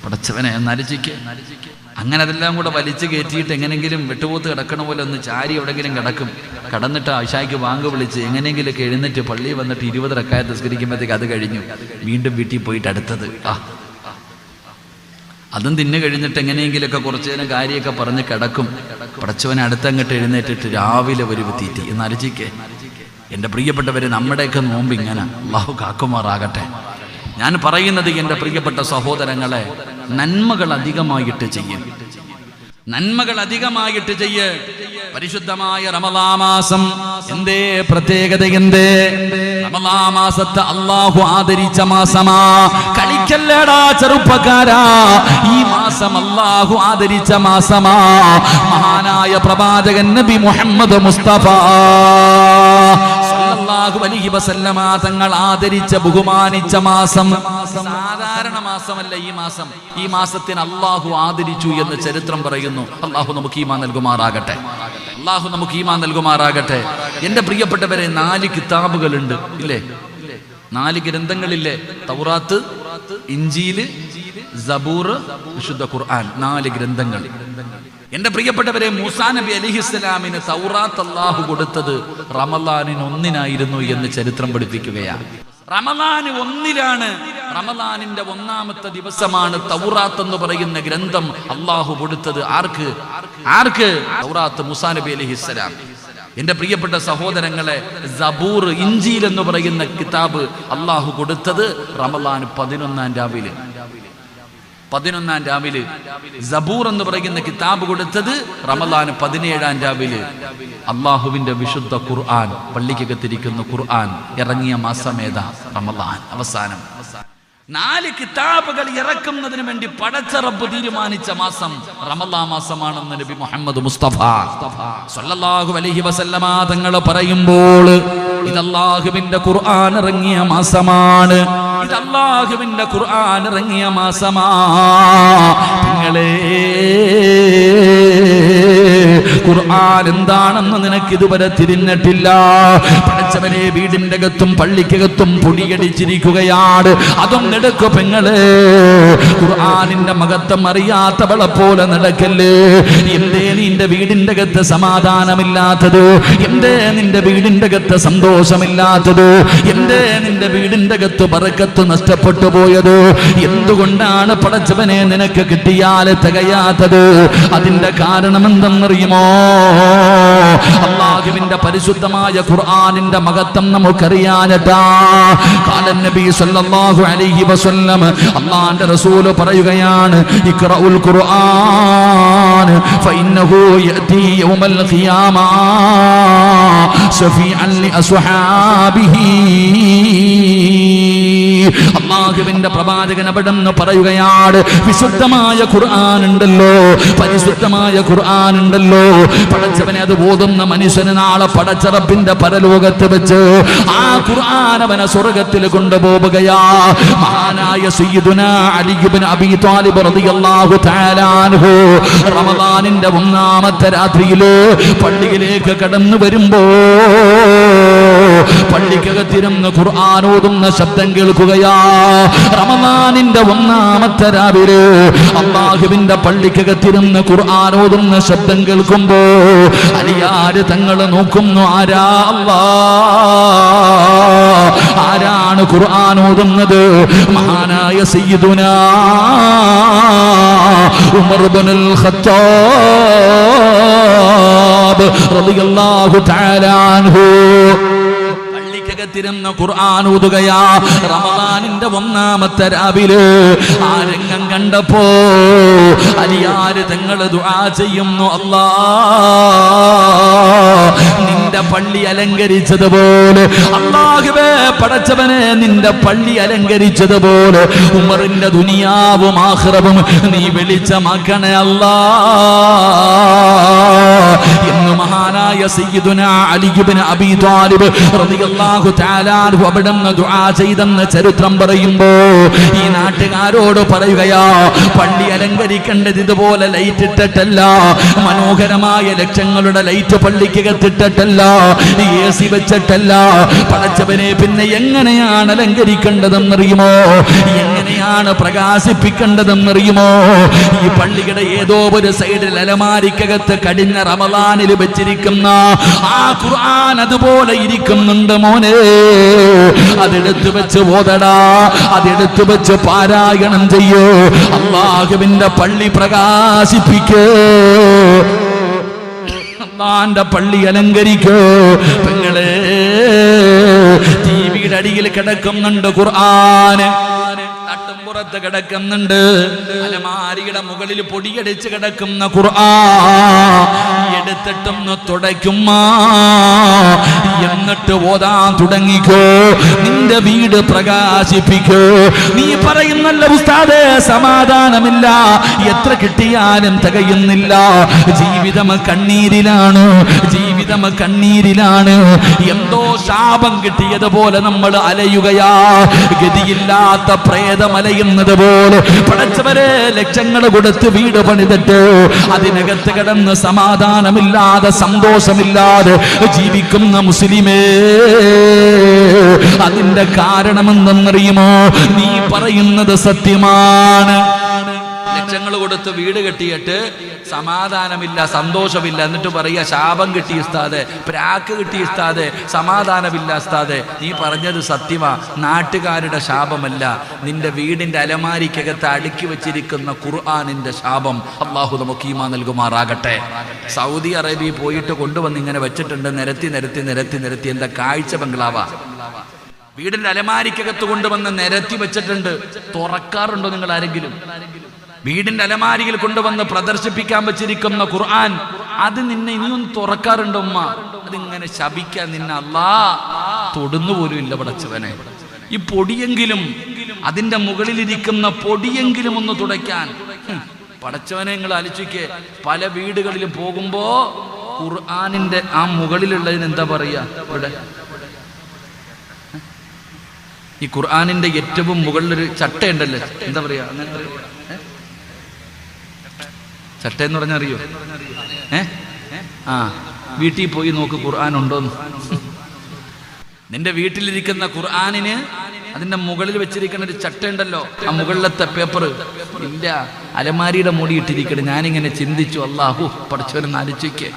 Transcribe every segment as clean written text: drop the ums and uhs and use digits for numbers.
പടച്ചവനെ നരചിക്ക്. അങ്ങനെ അതെല്ലാം കൂടെ വലിച്ചു കയറ്റിയിട്ട് എങ്ങനെങ്കിലും വെട്ടുപോത്ത് കിടക്കണ പോലെ ഒന്ന് ചാരി എവിടെങ്കിലും കിടക്കും. കടന്നിട്ട് ആശായ്ക്ക് വാങ്ക് വിളിച്ച് എങ്ങനെയെങ്കിലൊക്കെ എഴുന്നേറ്റ് പള്ളിയിൽ വന്നിട്ട് 20 റക്അത്ത് നിസ്കരിക്കുമ്പോഴത്തേക്ക് അത് കഴിഞ്ഞു. വീണ്ടും വീട്ടിൽ പോയിട്ട് അടുത്തത് അതും തിന്നു കഴിഞ്ഞിട്ട് എങ്ങനെയെങ്കിലൊക്കെ കുറച്ചു നേരം കാര്യമൊക്കെ പറഞ്ഞ് കിടക്കും. പടച്ചവനെ അടുത്തങ്ങോട്ട് എഴുന്നേറ്റിട്ട് രാവിലെ ഒരു തീറ്റി. നരചിക്ക്. എൻ്റെ പ്രിയപ്പെട്ടവരെ, നമ്മുടെയൊക്കെ നോമ്പ് ഇങ്ങനെ അല്ലാഹു കാക്കുമാറാകട്ടെ. ഞാൻ പറയുന്നത് എൻ്റെ പ്രിയപ്പെട്ട സഹോദരങ്ങളെ, നന്മകൾ അധികമായിട്ട് ചെയ്യും, നന്മകൾ അധികമായിട്ട് ചെയ്യ്. പരിശുദ്ധമായ റമളാൻ മാസം എന്തേ പ്രത്യേകത? എന്തേ? റമളാൻ മാസത്തെ അല്ലാഹു ആദരിച്ച മാസമാ. കളിക്കല്ലടാ ചെറുപ്പക്കാരാ, ഈ മാസം അല്ലാഹു ആദരിച്ച മാസമാ. മഹാനായ പ്രവാചകൻ നബി മുഹമ്മദ് മുസ്തഫ സല്ലല്ലാഹു അലൈഹി വസല്ലമ തങ്ങൾ ആദരിച്ച ബഹുമാനിച്ച മാസം. സാധാരണ മാസമല്ല ഈ മാസം. ഈ മാസത്തിന് അല്ലാഹു ആദരിച്ചു എന്ന് ചരിത്രം പറയുന്നു. അല്ലാഹു നമുക്ക് ഈമാൻ നൽകുമാറാകട്ടെ. അല്ലാഹു നമുക്ക് ഈമാൻ നൽകുമാറാകട്ടെ. എൻ്റെ പ്രിയപ്പെട്ടവരെ, 4 കിതാബുകളുണ്ട് ഇല്ലേ? 4 ഗ്രന്ഥങ്ങളില്ലേ? തൗറാത്ത്, ഇഞ്ചീല്, സബൂർ, വിശുദ്ധ ഖുർആൻ. 4 ഗ്രന്ഥങ്ങൾ. എൻ്റെ പ്രിയപ്പെട്ടവരെ, മൂസാ നബി അലൈഹിസ്സലാമിന് തൗറാത്ത് അല്ലാഹു കൊടുത്തത് റമളാനിന് 1 എന്ന് ചരിത്രം പഠിപ്പിക്കുകയാണ്. റമളാൻ 1 റമളാനിന്റെ 1-ാമത്തെ ദിവസമാണ് തൗറാത്ത് എന്ന് പറയുന്ന ഗ്രന്ഥം അല്ലാഹു കൊടുത്തത്. ആർക്ക്? തൗറാത്ത് മൂസാ നബി അലൈഹിസ്സലാം. എൻ്റെ പ്രിയപ്പെട്ട സഹോദരങ്ങളെ, സബൂർ, ഇഞ്ചീൽ എന്ന് പറയുന്ന കിതാബ് അല്ലാഹു കൊടുത്തത് റമളാൻ 11-ാം രാവിലെ. സബൂർ എന്ന് പറയുന്ന കിതാബ് കൊടുത്തത് റമളാൻ 17-ാം രാവിലെ. അള്ളാഹുവിന്റെ വിശുദ്ധ ഖുർആൻ, പള്ളിക്കകത്തിരിക്കുന്ന ഖുർആൻ ഇറങ്ങിയ മാസമേതാ? റമളാൻ അവസാനം. 4 കിതാബുകൾ ഇറക്കുന്നതിന് വേണ്ടി പടച്ച റബ്ബ് തീരുമാനിച്ച മാസം റമളാൻ മാസമാണെന്ന് നബി മുഹമ്മദ് മുസ്തഫ സല്ലല്ലാഹു അലൈഹി വസല്ലമ തങ്ങൾ പറയുമ്പോൾ, ഇത് അല്ലാഹുവിന്റെ ഖുർആൻ ഇറങ്ങിയ മാസമാണ്, ഇത് അല്ലാഹുവിന്റെ ഖുർആൻ ഇറങ്ങിയ മാസമാ. നിങ്ങളെ ഖുർആൻ എന്താണെന്ന് നിനക്ക് ഇതുവരെ തിരിഞ്ഞിട്ടില്ല. പഠിച്ചവനെ, വീടിന്റെ അകത്തും പള്ളിക്കകത്തും പൊടിയടിച്ചിരിക്കുകയാണ്. അതൊന്നും എടുക്കു പെങ്ങളെ. ഖുർആനിന്റെ മഹത്വം അറിയാത്തവളെ പോലെ നടക്കല്ലേ. എന്തേ നിന്റെ വീടിന്റെ അകത്ത് സമാധാനമില്ലാത്തത്? എന്തേ നിന്റെ വീടിന്റെ അകത്ത് സന്തോഷമില്ലാത്തത്? എന്തേ നിന്റെ വീടിന്റെ അകത്ത് ബറക്കത്ത് നഷ്ടപ്പെട്ടു പോയത്? എന്തുകൊണ്ടാണ് പടച്ചവനെ നിനക്ക് കിട്ടിയാൽ തികയാത്തത്? അതിന്റെ കാരണം എന്തെന്നറിയുമോ? അല്ലാഹുവിന്റെ പരിശുദ്ധമായ ഖുർആനിന്റെ മഹത്വം നമുക്കറിയാനട്ടാ. ഖാലൻ നബി സല്ലല്ലാഹു അലൈഹി വസല്ലം, അല്ലാഹുവിന്റെ റസൂൽ പറയുകയാണ്, ഇഖ്റഉൽ ഖുർആൻ ഫഇന്നഹു യഅതി യൗമൽ ഖിയാമ ശഫീഅൻ ലി അസ്ഹാബിഹി. അല്ലാഹുവിന്റെ പ്രവാചകൻ അവിടെന്ന് പറയുകയാണ്, വിശുദ്ധമായ ഖുർആൻ ഉണ്ടല്ലോ, പരിശുദ്ധമായ ഖുർആൻ ഉണ്ടല്ലോ, പടച്ചവനെ അത് ഓതുന്ന മനുഷ്യന് നാളെ പടച്ച റബ്ബിന്റെ പരലോകത്ത് വെച്ച് ആ ഖുർആൻ അവനെ സ്വർഗ്ഗത്തിൽ കൊണ്ടുപോവുകയാ. മഹാനായ സയ്യിദുനാ അലി ഇബ്നു അബീ ത്വാലിബ് റളിയല്ലാഹു തആല അൻഹു റമളാനിന്റെ 1-ാമത്തെ രാത്രിയില് പള്ളിയിലേക്ക് കടന്നു വരുമ്പോ പള്ളിക്കകത്തിരുന്ന് ഖുർആൻ ഓതുന്ന ശബ്ദം കേൾക്കുകയാ. റമളാനിന്റെ 1-ാമത്തെ രാവിലെ അല്ലാഹുവിന്റെ പള്ളിക്കകത്തിരുന്ന് ഖുർആൻ ഓതുന്ന ശബ്ദം കേൾക്കുമ്പോ അലിയാര് തങ്ങൾ നോക്കുന്നു, ആരാ അല്ലാഹ്, ആരാണ് ഖുർആൻ ഓതുന്നത്? മഹാനായ സയ്യിദുനാ ഉമർ ഇബ്നുൽ ഖത്താബ് റളിയല്ലാഹു തആല അൻഹു പള്ളിക്കകത്തിരുന്ന് ഖുർആൻ ഓതുകയാ. റമളാനിന്റെ 1-ാമത്തെ രാവിലെ ആ രംഗം കണ്ടപ്പോ അലിയാര് തങ്ങൾ ദുആ ചെയ്യുന്നു, അല്ലാഹ് നിന്റെ പള്ളി അലങ്കരിച്ചതുപോലെ, അല്ലാഹുവേ പടച്ചവനെ നിന്റെ പള്ളി അലങ്കരിച്ചതുപോലെ ഉമറിന്റെ ദുനിയാവും ആഖിറവും നീ വെളിച്ചമാക്കണേ അല്ലാഹ് എന്ന് മഹാനായ സയ്യിദുനാ അലി ഇബ്നു അബീ ത്വാലിബ് റളിയല്ലാഹു തആല അൻഹു അവിടുന്ന് ദുആ ചെയ്തെന്ന് ചരിത്രം പറയുമ്പോ ഈ നാട്ടുകാരോട് പറയുകയാ, പള്ളി അലങ്കരിക്കേണ്ടത് ഇതുപോലെ ലൈറ്റ് ഇട്ടിട്ടല്ല, മനോഹരമായ ലക്ഷങ്ങളുടെ ലൈറ്റ് പള്ളിക്കകത്തിട്ടല്ല, AC വെച്ചിട്ടല്ല. പടച്ചവനെ പിന്നെ എങ്ങനെയാണ് അലങ്കരിക്കേണ്ടതെന്നറിയുമോ? എങ്ങനെയാണ് പ്രകാശിപ്പിക്കേണ്ടതെന്നറിയുമോ? ഈ പള്ളിയുടെ ഏതോ ഒരു സൈഡിൽ അലമാരിക്കകത്ത് കഴിഞ്ഞ റമളാനിൽ വെച്ചിരിക്കുന്ന ആ ഖുർആൻ അതുപോലെ ഇരിക്കുന്നുണ്ട് മോനെ. അതെടുത്തു വെച്ച് ഓതടാ, അതെടുത്തു വെച്ച് പാരായണം ചെയ്യൂ. അല്ലാഹുവിന്റെ പള്ളി പ്രകാശിപ്പിക്കൂ, അല്ലാഹുവിന്റെ പള്ളി അലങ്കരിക്കൂ. പെങ്ങളെ, ടിവിയുടെ അടിയിൽ കിടക്കുന്നുണ്ട് ഖുർആൻ, തട്ടുംപുറത്ത് കിടക്കുന്നുണ്ട്, അലമാരിയുടെ മുകളിൽ പൊടിയടിച്ച് കിടക്കുന്ന ഖുർആൻ എടുത്തിട്ടൊന്ന് തുടയ്ക്കുമ്മ, എന്നിട്ട് ഓതാൻ തുടങ്ങിക്കോ. നിന്റെ വീട് പ്രകാശിപ്പിക്കോ. നീ പറയുന്നല്ല ഉസ്താദേ സമാധാനമില്ല, എത്ര കിട്ടിയാലും തികയുന്നില്ല, ജീവിതം കണ്ണീരിലാണ്, ജീവിതം കണ്ണീരിലാണ്. എന്തോ ശാപം കിട്ടിയതുപോലെ നമ്മൾ അലയുകയാ, ഗതിയില്ലാത്ത പ്രേതമലയുന്നത് പോലെ. പടച്ചവരെ, ലക്ഷങ്ങൾ കൊടുത്ത് വീട് പണിതിട്ട് അതിനകത്ത് കിടന്ന് സമാധാനമില്ലാതെ സന്തോഷമില്ലാതെ ജീവിക്കുന്ന മുസ്ലിമേ, അതിന്റെ കാരണമെന്തെന്നറിയുമോ? നീ പറയുന്നത് സത്യമാണ്. ലക്ഷങ്ങൾ കൊടുത്ത് വീട് കെട്ടിയിട്ട് സമാധാനമില്ല, സന്തോഷമില്ല, എന്നിട്ട് പറയുക ശാപം കിട്ടി ഉസ്താദേ, പ്രാക്ക് കിട്ടി ഉസ്താദേ, സമാധാനമില്ല ഉസ്താദേ. നീ പറഞ്ഞത് സത്യമാ, നാട്ടുകാരുടെ ശാപമല്ല, നിന്റെ വീടിന്റെ അലമാരിക്കകത്ത് അടുക്കി വെച്ചിരിക്കുന്ന ഖുർആനിന്റെ ശാപം. അള്ളാഹു നമുക്ക് ഈമാൻ നൽകുമാറാകട്ടെ. സൗദി അറേബ്യ പോയിട്ട് കൊണ്ടുവന്ന് ഇങ്ങനെ വെച്ചിട്ടുണ്ട്, നിരത്തി നിരത്തി നിരത്തി നിരത്തി. എന്താ കാഴ്ച ബംഗ്ലാവാ? വീടിന്റെ അലമാരിക്കകത്ത് കൊണ്ടുവന്ന് നിരത്തി വെച്ചിട്ടുണ്ട്. തുറക്കാറുണ്ടോ നിങ്ങൾ ആരെങ്കിലും? വീടിന്റെ അലമാരിയിൽ കൊണ്ടുവന്ന് പ്രദർശിപ്പിക്കാൻ വെച്ചിരിക്കുന്ന ഖുർആൻ, അത് നിന്നെ ഇനിയൊന്ന് തുറക്കാറുണ്ടോ ഉമ്മ? അതിങ്ങനെ ശപിക്കാൻ നിന്നെ അല്ലാ തൊടുന്നു പോലും ഇല്ല. പടച്ചവനെ, ഈ പൊടിയെങ്കിലും, അതിന്റെ മുകളിലിരിക്കുന്ന പൊടിയെങ്കിലും ഒന്ന് തുടയ്ക്കാൻ. പടച്ചവനെ, നിങ്ങൾ ആലോചിക്കേ, പല വീടുകളിലും പോകുമ്പോ ഖുർആനിന്റെ ആ മുകളിലുള്ളതിന് എന്താ പറയാ? ഇവിടെ ഈ ഖുർആനിന്റെ ഏറ്റവും മുകളിലൊരു ചട്ടയുണ്ടല്ലോ, എന്താ പറയാ? അങ്ങനെ ചട്ട എന്ന് പറഞ്ഞാൽ അറിയോ? വീട്ടിൽ പോയി നോക്ക് ഖുർആൻ ഉണ്ടോന്ന്. നിന്റെ വീട്ടിലിരിക്കുന്ന ഖുർആനിന് അതിന്റെ മുകളിൽ വെച്ചിരിക്കുന്ന ഒരു ചട്ട ഉണ്ടല്ലോ, ആ മുകളിലത്തെ പേപ്പർ ഇല്ല, അലമാരിയുടെ മൂടി ഇട്ടിരിക്കട്ടെ. ഞാനിങ്ങനെ ചിന്തിച്ചു, അല്ലാഹു പഠിച്ചവരെന്ന് ആലോചിക്കേ,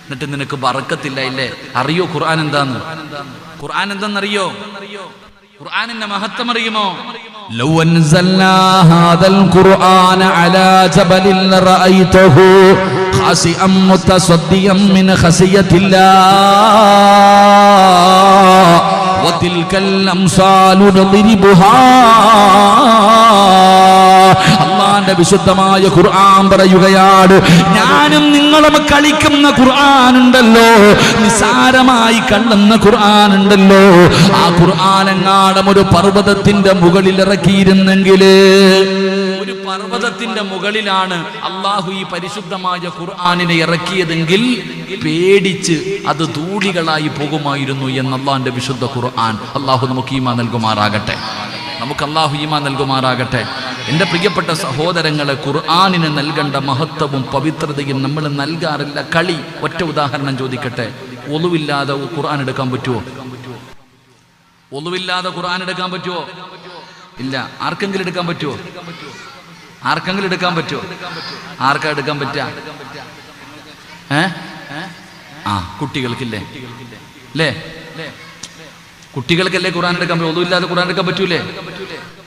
എന്നിട്ട് നിനക്ക് ബറക്കത്തില്ല ഇല്ലേ? അറിയോ ഖുർആൻ എന്താന്ന്? ഖുർആൻ എന്താന്നറിയോ? ഖുർആനിന്റെ മഹത്വം അറിയുമോ? ലൗ അൻസൽനാ ഹാദൽ ഖുർആന അലാ ജബലിൻ ലറഅയ്തഹു ഖാസിഅൻ മുതസദ്ദിയൻ മിൻ ഖസിയത്തില്ലാഹ് വതിൽകൽ അംസാലു നദ്രിബുഹാ. അല്ലാഹുവിന്റെ വിശുദ്ധമായ ഖുർആൻ പറയുകയാണ്, ഞാനും നിങ്ങളും കളിക്കുന്ന ഖുർആൻ ഉണ്ടല്ലോ, നിസാരമായി കള്ളുന്ന ഖുർആൻ ഉണ്ടല്ലോ, ആ ഖുർആൻ എങ്ങാനും ഒരു പർവ്വതത്തിന്റെ മുകളിൽ ഇറക്കിയിരുന്നെങ്കിൽ, ഒരു പർവ്വതത്തിന്റെ മുകളിലാണ് അള്ളാഹു ഈ പരിശുദ്ധമായ ഖുർആനിനെ ഇറക്കിയതെങ്കിൽ പേടിച്ച് അത് ധൂളികളായി പോകുമായിരുന്നു എന്ന് അള്ളാഹുവിന്റെ വിശുദ്ധ ഖുർആൻ. അള്ളാഹു നമുക്ക് ഈമാൻ നൽകുമാറാകട്ടെ, നമുക്ക് അള്ളാഹു ഈമാൻ നൽകുമാറാകട്ടെ. എൻ്റെ പ്രിയപ്പെട്ട സഹോദരങ്ങളെ, ഖുർആനിന് നൽകേണ്ട മഹത്വവും പവിത്രതയും നമ്മൾ നൽകാറില്ല. കളി. ഒറ്റ ഉദാഹരണം ചോദിക്കട്ടെ, ഒളുവില്ലാതെ ഖുർആൻ എടുക്കാൻ പറ്റുമോ? ഒളുവില്ലാതെ ഖുർആൻ എടുക്കാൻ പറ്റുമോ? ഇല്ല. ആർക്കെങ്കിലും എടുക്കാൻ പറ്റുമോ? ആർക്കെങ്കിലും എടുക്കാൻ പറ്റുമോ? ആർക്കാ എടുക്കാൻ പറ്റുക? കുട്ടികൾക്കില്ലേ? അല്ലേ? കുട്ടികൾക്കല്ലേ ഖുർആൻ എടുക്കാൻ പറ്റും? ഒന്നുമില്ലാതെ ഖുർആൻ എടുക്കാൻ പറ്റൂലേ?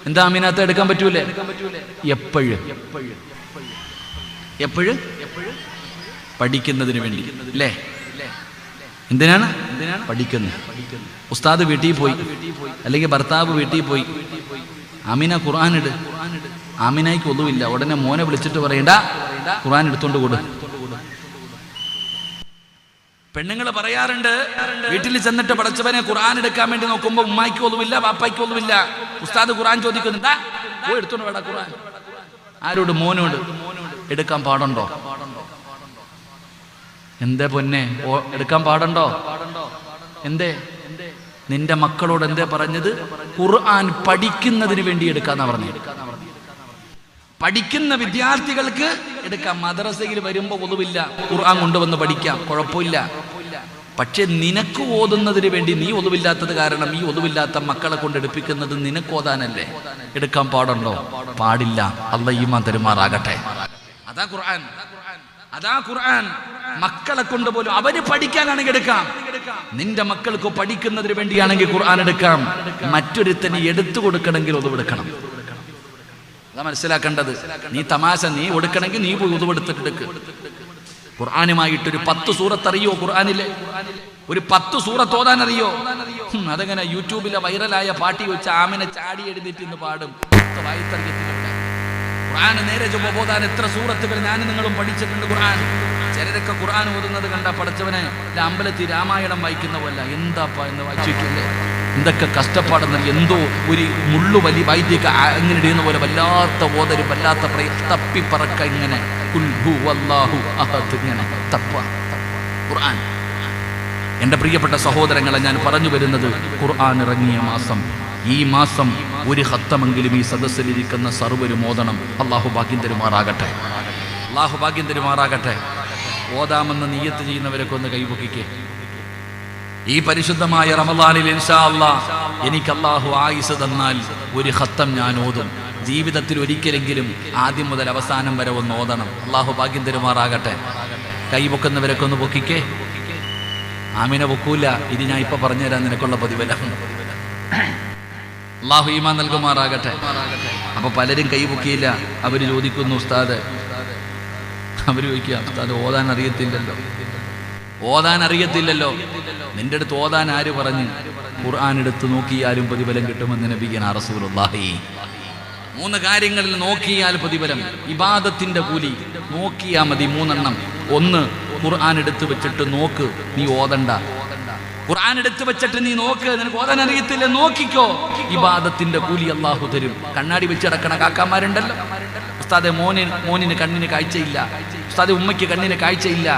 എന്താ അമീനത്ത് എടുക്കാൻ പറ്റൂലേ? എപ്പോഴും പഠിക്കുന്നതിന് വേണ്ടി അല്ലേ? എന്തിനാണ് പഠിക്കുന്നത്? ഉസ്താദ് വീട്ടിൽ പോയി, അല്ലെങ്കിൽ ഭർത്താവ് വീട്ടിൽ പോയി, ആമിന ഖുർആൻ ഇട്. ആമിനായിക്ക് ഒന്നുമില്ല, ഉടനെ മോനെ വിളിച്ചിട്ട് പറയണ്ട ഖുർആൻ എടുത്തോണ്ട് കൊടു. പെണ്ണുങ്ങൾ പറയാറുണ്ട്, വീട്ടിൽ ചെന്നിട്ട് പടച്ചവനെ ഖുർആൻ എടുക്കാൻ വേണ്ടി നോക്കുമ്പോ ഉമ്മായിക്ക് ഒന്നുമില്ല, ബാപ്പായ്ക്ക് ഒന്നുമില്ല. ഉസ്താദ് ഖുർആൻ ചോദിക്കുന്നുണ്ടാ, പോയി എടുത്തോണ്ട് വേടാ ഖുർആൻ. ആരോട്? മോനോട്. എടുക്കാൻ പാടുണ്ടോ? എന്തേ പൊന്നെ, എടുക്കാൻ പാടുണ്ടോ? എന്തേ? നിന്റെ മക്കളോട് എന്തേ പറഞ്ഞത്? ഖുർആൻ പഠിക്കുന്നതിന് വേണ്ടി എടുക്കാന്നാ പറഞ്ഞത്. പഠിക്കുന്ന വിദ്യാർത്ഥികൾക്ക് എടുക്കാം. മദ്രസയിൽ വരുമ്പോൾ ഒതുവില്ല, ഖുർആൻ കൊണ്ടുവന്ന് പഠിക്കാം, കുഴപ്പമില്ല. പക്ഷെ നിനക്ക് ഓതുന്നതിന് വേണ്ടി നീ ഒതുവില്ലാത്തത് കാരണം ഈ ഒതുവില്ലാത്ത മക്കളെ കൊണ്ട് എടുപ്പിക്കുന്നത് നിനക്ക് ഓതാനല്ലേ. എടുക്കാൻ പാടുണ്ടോ? പാടില്ല. അല്ലാഹ് ഈമാൻ തരുമാറാകട്ടെ. അതാ ഖുർആൻ, അതാ ഖുർആൻ. മക്കളെ കൊണ്ട് പോലും അവര് പഠിക്കാനാണെങ്കിൽ എടുക്കാം. നിന്റെ മക്കൾക്ക് പഠിക്കുന്നതിന് വേണ്ടിയാണെങ്കിൽ ഖുർആൻ എടുക്കാം. മറ്റൊരുത്തന് എടുത്തു കൊടുക്കണമെങ്കിൽ ഒതുവെടുക്കണം. അതാ മനസ്സിലാക്കേണ്ടത്. നീ തമാശ നീ കൊടുക്കണമെങ്കിൽ നീ പോയി ഒതുവെടുത്തിട്ട് എടുക്ക്. ഖുർആനുമായിട്ടൊരു 10 സൂറത്ത് അറിയോ? ഖുർആനിലെ ഒരു 10 സൂറത്ത് ഓതാൻ അറിയോ? അതെങ്ങനെ യൂട്യൂബിലെ വൈറലായ പാട്ടി വെച്ച് ആമിനെ ചാടി എഴുതിയിട്ട് ഇന്ന് പാടും. ഖുർആൻ നേരെ ഓതാൻ എത്ര സൂറത്തുകൾ ഞാൻ നിങ്ങളും പഠിച്ചിട്ടുണ്ട്. ഖുർആൻ ചിലരൊക്കെ ഖുർആൻ ഓതുന്നത് കണ്ട പഠിച്ചവനെ അമ്പലത്തിൽ രാമായണം വായിക്കുന്ന പോലെ എന്താപ്പാ എന്ന് വായിച്ചിട്ടില്ലേ? എന്തൊക്കെ കഷ്ടപ്പാടെന്ന്. എന്തോ ഒരു മുള്ളുവലി വൈദ്യൊക്കെ ഇങ്ങനെ ഇടുന്ന പോലെ വല്ലാത്ത ഓതരും വല്ലാത്ത തപ്പിപ്പറക്ക ഇങ്ങനെ ഇങ്ങനെ തപ്പ ഖുർആൻ. എൻ്റെ പ്രിയപ്പെട്ട സഹോദരങ്ങളെ, ഞാൻ പറഞ്ഞു വരുന്നത് ഖുർആൻ ഇറങ്ങിയ മാസം, ഈ മാസം ഒരു ഖത്തമെങ്കിലും ഈ സദസ്സിലിരിക്കുന്ന സർവ്വരും ഓതണം. അള്ളാഹു ഭാഗ്യം തരുമാറാകട്ടെ. അള്ളാഹു ഭാഗ്യം തരുമാറാകട്ടെ. ഓതാമെന്ന് നിയ്യത്ത് ചെയ്യുന്നവരൊക്കെ ഒന്ന് കൈപൊക്കിക്കേ. ഈ പരിശുദ്ധമായ റമളാനിൽ ഇൻഷാ അല്ലാഹ് എനിക്ക് അള്ളാഹു ആയുസ് തന്നാൽ ഒരു ഖത്തം ഞാൻ ഓതും. ജീവിതത്തിൽ ഒരിക്കലെങ്കിലും ആദ്യം മുതൽ അവസാനം വരെ ഒന്ന് ഓതണം. അള്ളാഹു ഭാഗ്യം തരുമാറാകട്ടെ. കൈപൊക്കുന്നവരൊക്കെ ഒന്ന് പൊക്കിക്കേ. ആമിനെ പൊക്കൂല. ഇത് ഞാൻ ഇപ്പൊ പറഞ്ഞുതരാൻ നിനക്കുള്ള പ്രതിഫലം. അള്ളാഹു ഈമാൻ നൽകുമാറാകട്ടെ. അപ്പൊ പലരും കൈപൊക്കിയില്ല. അവര് ചോദിക്കുന്നു, ഉസ്താദ്, അവര് ചോദിക്കുക, ഉസ്താദ് ഓതാൻ അറിയത്തില്ലല്ലോ, ഓതാൻ അറിയത്തില്ലല്ലോ. നിന്റെ അടുത്ത് ഓതാൻ ആര് പറഞ്ഞു? ഖുർആൻ എടുത്ത് നോക്കിയാലും പ്രതിഫലം കിട്ടുമെന്ന് നബിയനാ റസൂലുള്ളാഹി. 3 കാര്യങ്ങളിൽ നോക്കിയാൽ പ്രതിഫലം. ഇബാദത്തിന്റെ കൂലി നോക്കിയാൽ മതി 3 എണ്ണം. 1, ഖുർആൻ എടുത്ത് വെച്ചിട്ട് നോക്ക്, നീ ഓതണ്ട. ഖുർആൻ എടുത്ത് വെച്ചിട്ട് നീ നോക്ക്. നിനക്ക് ഓതാൻ അറിയത്തില്ല, നോക്കിക്കോ. ഇബാദത്തിന്റെ കൂലി അല്ലാഹു തരും. കണ്ണാടി വെച്ചടക്കണ കാക്കാമാരുണ്ടല്ലോ. ഉസ്താദെ മോനിന് കണ്ണിന് കാഴ്ചയില്ല, ഉസ്താദെ ഉമ്മയ്ക്ക് കണ്ണിന് കാഴ്ചയില്ല.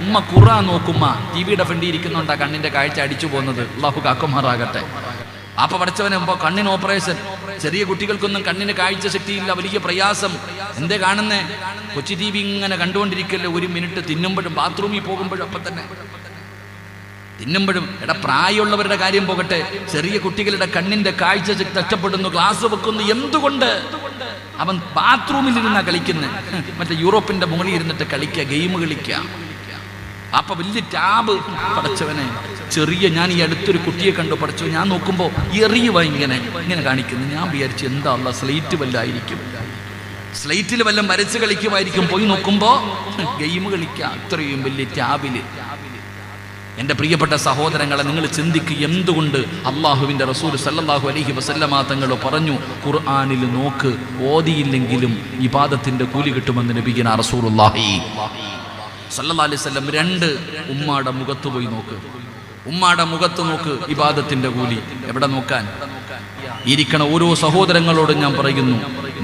ഉമ്മ ഖുർആൻ നോക്കുമ്മ, ടിവിയുടെ ഫ്രണ്ടിൽ ഇരിക്കുന്നുണ്ടാ കണ്ണിന്റെ കാഴ്ച അടിച്ചു പോകുന്നത്. അല്ലാഹു കാക്കുമാറാകട്ടെ. ആപ്പ പഠിച്ചവന് കണ്ണിന് ഓപ്പറേഷൻ. ചെറിയ കുട്ടികൾക്കൊന്നും കണ്ണിന് കാഴ്ച ശക്തിയില്ല, വലിയ പ്രയാസം. എന്തേ കാണുന്നേ? കൊച്ചി ടി വി ഇങ്ങനെ കണ്ടുകൊണ്ടിരിക്കല്ലേ 1 മിനിറ്റ്. തിന്നുമ്പോഴും ബാത്റൂമിൽ പോകുമ്പോഴും അപ്പം തന്നെ തിന്നുമ്പോഴും. പ്രായമുള്ളവരുടെ കാര്യം പോകട്ടെ, ചെറിയ കുട്ടികളുടെ കണ്ണിന്റെ കാഴ്ച ശക്തി നഷ്ടപ്പെടുന്നു, ഗ്ലാസ് വെക്കുന്നു. എന്തുകൊണ്ട്? അവൻ ബാത്റൂമിൽ ഇരുന്നാ കളിക്കുന്നത്. മറ്റേ യൂറോപ്പിന്റെ മുകളിൽ ഇരുന്നിട്ട് കളിക്കുക, ഗെയിം കളിക്കുക. അപ്പൊ വലിയ ടാബ്. പഠിച്ചവനെ ചെറിയ, ഞാൻ ഈ അടുത്തൊരു കുട്ടിയെ കണ്ടു. പഠിച്ചു, ഞാൻ നോക്കുമ്പോ എറിയുക ഇങ്ങനെ കാണിക്കുന്നു. ഞാൻ വിചാരിച്ചു എന്താ ഉള്ള സ്ലേറ്റ് വല്ലായിരിക്കും, സ്ലേറ്റിൽ വല്ലതും വരച്ച് കളിക്കുമായിരിക്കും. പോയി നോക്കുമ്പോ ഗെയിം കളിക്കുക, അത്രയും വലിയ ടാബില്. എൻ്റെ പ്രിയപ്പെട്ട സഹോദരങ്ങളെ, നിങ്ങൾ ചിന്തിക്കുക, എന്തുകൊണ്ട് അള്ളാഹുവിൻ്റെ റസൂൽ സല്ലല്ലാഹു അലൈഹി വസല്ലമ തങ്ങൾ പറഞ്ഞു ഖുർആനിൽ നോക്ക്, ഓതിയില്ലെങ്കിലും ഇബാദത്തിന്റെ കൂലി കിട്ടുമെന്ന് നബിയനാ റസൂലുള്ളാഹി സല്ലല്ലാഹു അലൈഹി വസല്ലം. 2, ഉമ്മാടെ മുഖത്ത് പോയി നോക്ക്. ഉമ്മാടെ മുഖത്ത് നോക്ക്, ഇബാദത്തിന്റെ കൂലി. എവിടെ നോക്കാൻ? ഇരിക്കണ ഓരോ സഹോദരങ്ങളോടും ഞാൻ പറയുന്നു,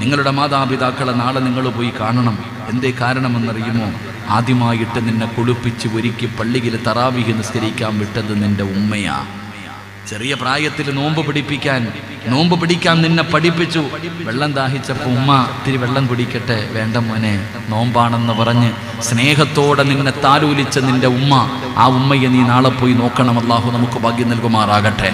നിങ്ങളുടെ മാതാപിതാക്കളെ നാളെ നിങ്ങൾ പോയി കാണണം. എന്തേ കാരണമെന്നറിയുമോ? ആദ്യമായിട്ട് നിന്നെ കുളിപ്പിച്ച് ഒരുക്കി പള്ളിയിൽ തറാവീഹ് നിസ്കരിക്കാൻ വിട്ടത് നിന്റെ ഉമ്മയാ. ചെറിയ പ്രായത്തിൽ നോമ്പ് പിടിക്കാൻ നിന്നെ പഠിപ്പിച്ചു. വെള്ളം ദാഹിച്ചപ്പോൾ ഉമ്മ ഇത്തിരി വെള്ളം കുടിക്കട്ടെ, വേണ്ട മോനെ നോമ്പാണെന്ന് പറഞ്ഞ് സ്നേഹത്തോടെ നിന്നെ താലൂലിച്ച നിന്റെ ഉമ്മ, ആ ഉമ്മയെ നീ നാളെ പോയി നോക്കണം. അല്ലാഹു നമുക്ക് ഭാഗ്യം നൽകുമാറാകട്ടെ.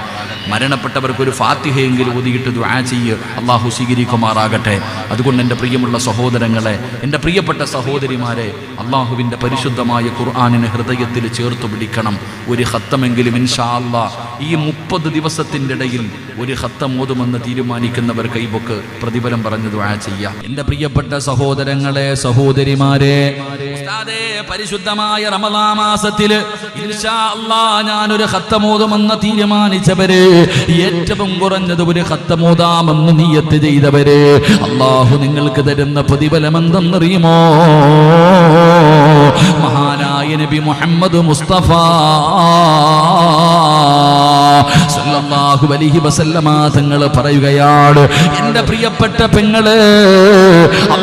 മരണപ്പെട്ടവർക്ക് ഒരു ഫാത്തിഹയെങ്കിലും ഓതിയിട്ട് ദുആ ചെയ്യ്, അല്ലാഹു സ്വീകരിക്കുമാറാകട്ടെ. അതുകൊണ്ട് എൻ്റെ പ്രിയമുള്ള സഹോദരങ്ങളെ, എൻ്റെ പ്രിയപ്പെട്ട സഹോദരിമാരെ, അല്ലാഹുവിൻ്റെ പരിശുദ്ധമായ ഖുർആനിനെ ഹൃദയത്തിൽ ചേർത്ത് പിടിക്കണം. ഒരു ഖത്തമെങ്കിലും ഇൻഷാ അല്ലാഹ് ഈ 30 ദിവസത്തിൻ്റെ ഇടയിൽ ഒരു ഖത്തം ഓതുമെന്ന് തീരുമാനിക്കുന്നവർ കൈപൊക്ക്, പ്രതിഫലം പറഞ്ഞ് ദുആ ചെയ്യാം. എൻ്റെ പ്രിയപ്പെട്ട സഹോദരങ്ങളെ, സഹോദരിമാരെ, പരിശുദ്ധമായ റമളാൻ മാസത്തിൽ ഇൻഷാ അല്ലാഹ് ഞാനൊരു ഖത്തം ഓതുമെന്ന് തീരുമാനിച്ചവര്, ഏറ്റവും കുറഞ്ഞത് ഒരു ഖത്തം ഓതാമെന്ന് നിയ്യത്ത് ചെയ്തവര്, അല്ലാഹു നിങ്ങൾക്ക് തരുന്ന പ്രതിഫലം എന്തെന്നറിയുമോ? മഹാനായ നബി മുഹമ്മദ് മുസ്തഫ സല്ലല്ലാഹു അലൈഹി വസല്ലമ തങ്ങൾ പറയുകയാണ്, എൻ്റെ പ്രിയപ്പെട്ട പെങ്ങള്,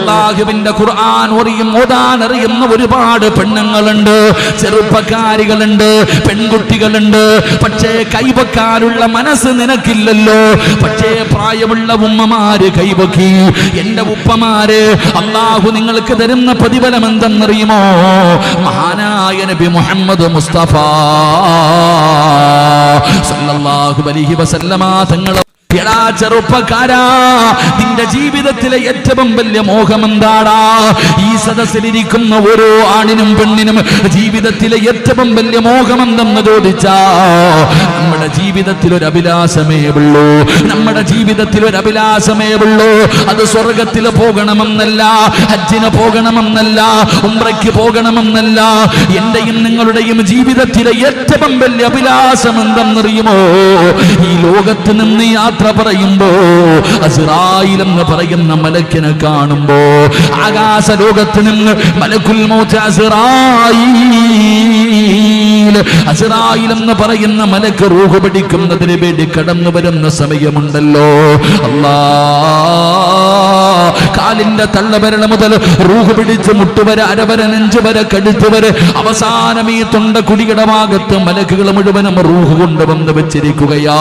അല്ലാഹുവിന്റെ ഖുർആൻ ഓതാൻ അറിയുന്ന ഒരുപാട് പെണ്ണുങ്ങളുണ്ട്, ചെറുപ്പക്കാരികളുണ്ട്, പെൺകുട്ടികളുണ്ട്. പക്ഷേ കൈവക്കാനുള്ള മനസ്സ് നിനക്കില്ലല്ലോ. പക്ഷേ പ്രായമുള്ള ഉമ്മമാര് കൈവക്കി. എന്റെ ഉപ്പമാര്, അല്ലാഹു നിങ്ങൾക്ക് തരുന്ന പ്രതിഫലം എന്തെന്നറിയുമോ? മഹാനായ നബി മുഹമ്മദ് മുസ്തഫ സല്ലല്ലാഹു അലൈഹി വസല്ലമ തങ്ങൾ, എടാ ചെറുപ്പക്കാരാ, നിന്റെ ജീവിതത്തിലെ ഏറ്റവും വലിയ മോഹം എന്താടാ? ഈ സദസ്സിലിരിക്കുന്ന ഓരോ ആണിനും പെണ്ണിനും ജീവിതത്തിലെ ഏറ്റവും വലിയ മോഹം എന്തെന്ന് ചോദിച്ചാ, നമ്മുടെ ജീവിതത്തിൽ ഒരു അഭിലാഷമേ ഉള്ളൂ. നമ്മുടെ ജീവിതത്തിൽ ഒരു അഭിലാഷമേ ഉള്ളൂ. അത് സ്വർഗത്തിൽ പോകണമെന്നല്ല, ഹജ്ജിന് പോകണമെന്നല്ല, ഉംറയ്ക്ക് പോകണമെന്നല്ല. എന്റെയും നിങ്ങളുടെയും ജീവിതത്തിലെ ഏറ്റവും വലിയ അഭിലാഷം എന്തെന്നറിയുമോ? ഈ ലോകത്ത് നിന്ന് യാത്ര പറയുമ്പോ അസ്റായിൽ എന്ന് പറയുന്ന മലക്കിനെ കാണുമ്പോ, ആകാശ ലോകത്ത് നിന്ന് മലക്കുൽ മൗത്ത് അസ്റായിൽ എന്ന് പറയുന്ന മലക്ക് റൂഹ് പിടിക്കുന്നതിന് വേണ്ടി കടന്നു വരുന്ന സമയമുണ്ടല്ലോ. കാലിന്റെ തള്ളവിരൽ മുതൽ റൂഹ് പിടിച്ച് മുട്ടുവരെ, അരവരെ, നെഞ്ചുവരെ, കഴുത്തുവരെ, അവസാനം ഈ തൊണ്ടക്കുടിയുടെ ഭാഗത്ത് മലക്കുകൾ മുഴുവനും റൂഹ് കൊണ്ടുവന്ന് വെച്ചിരിക്കുകയാ.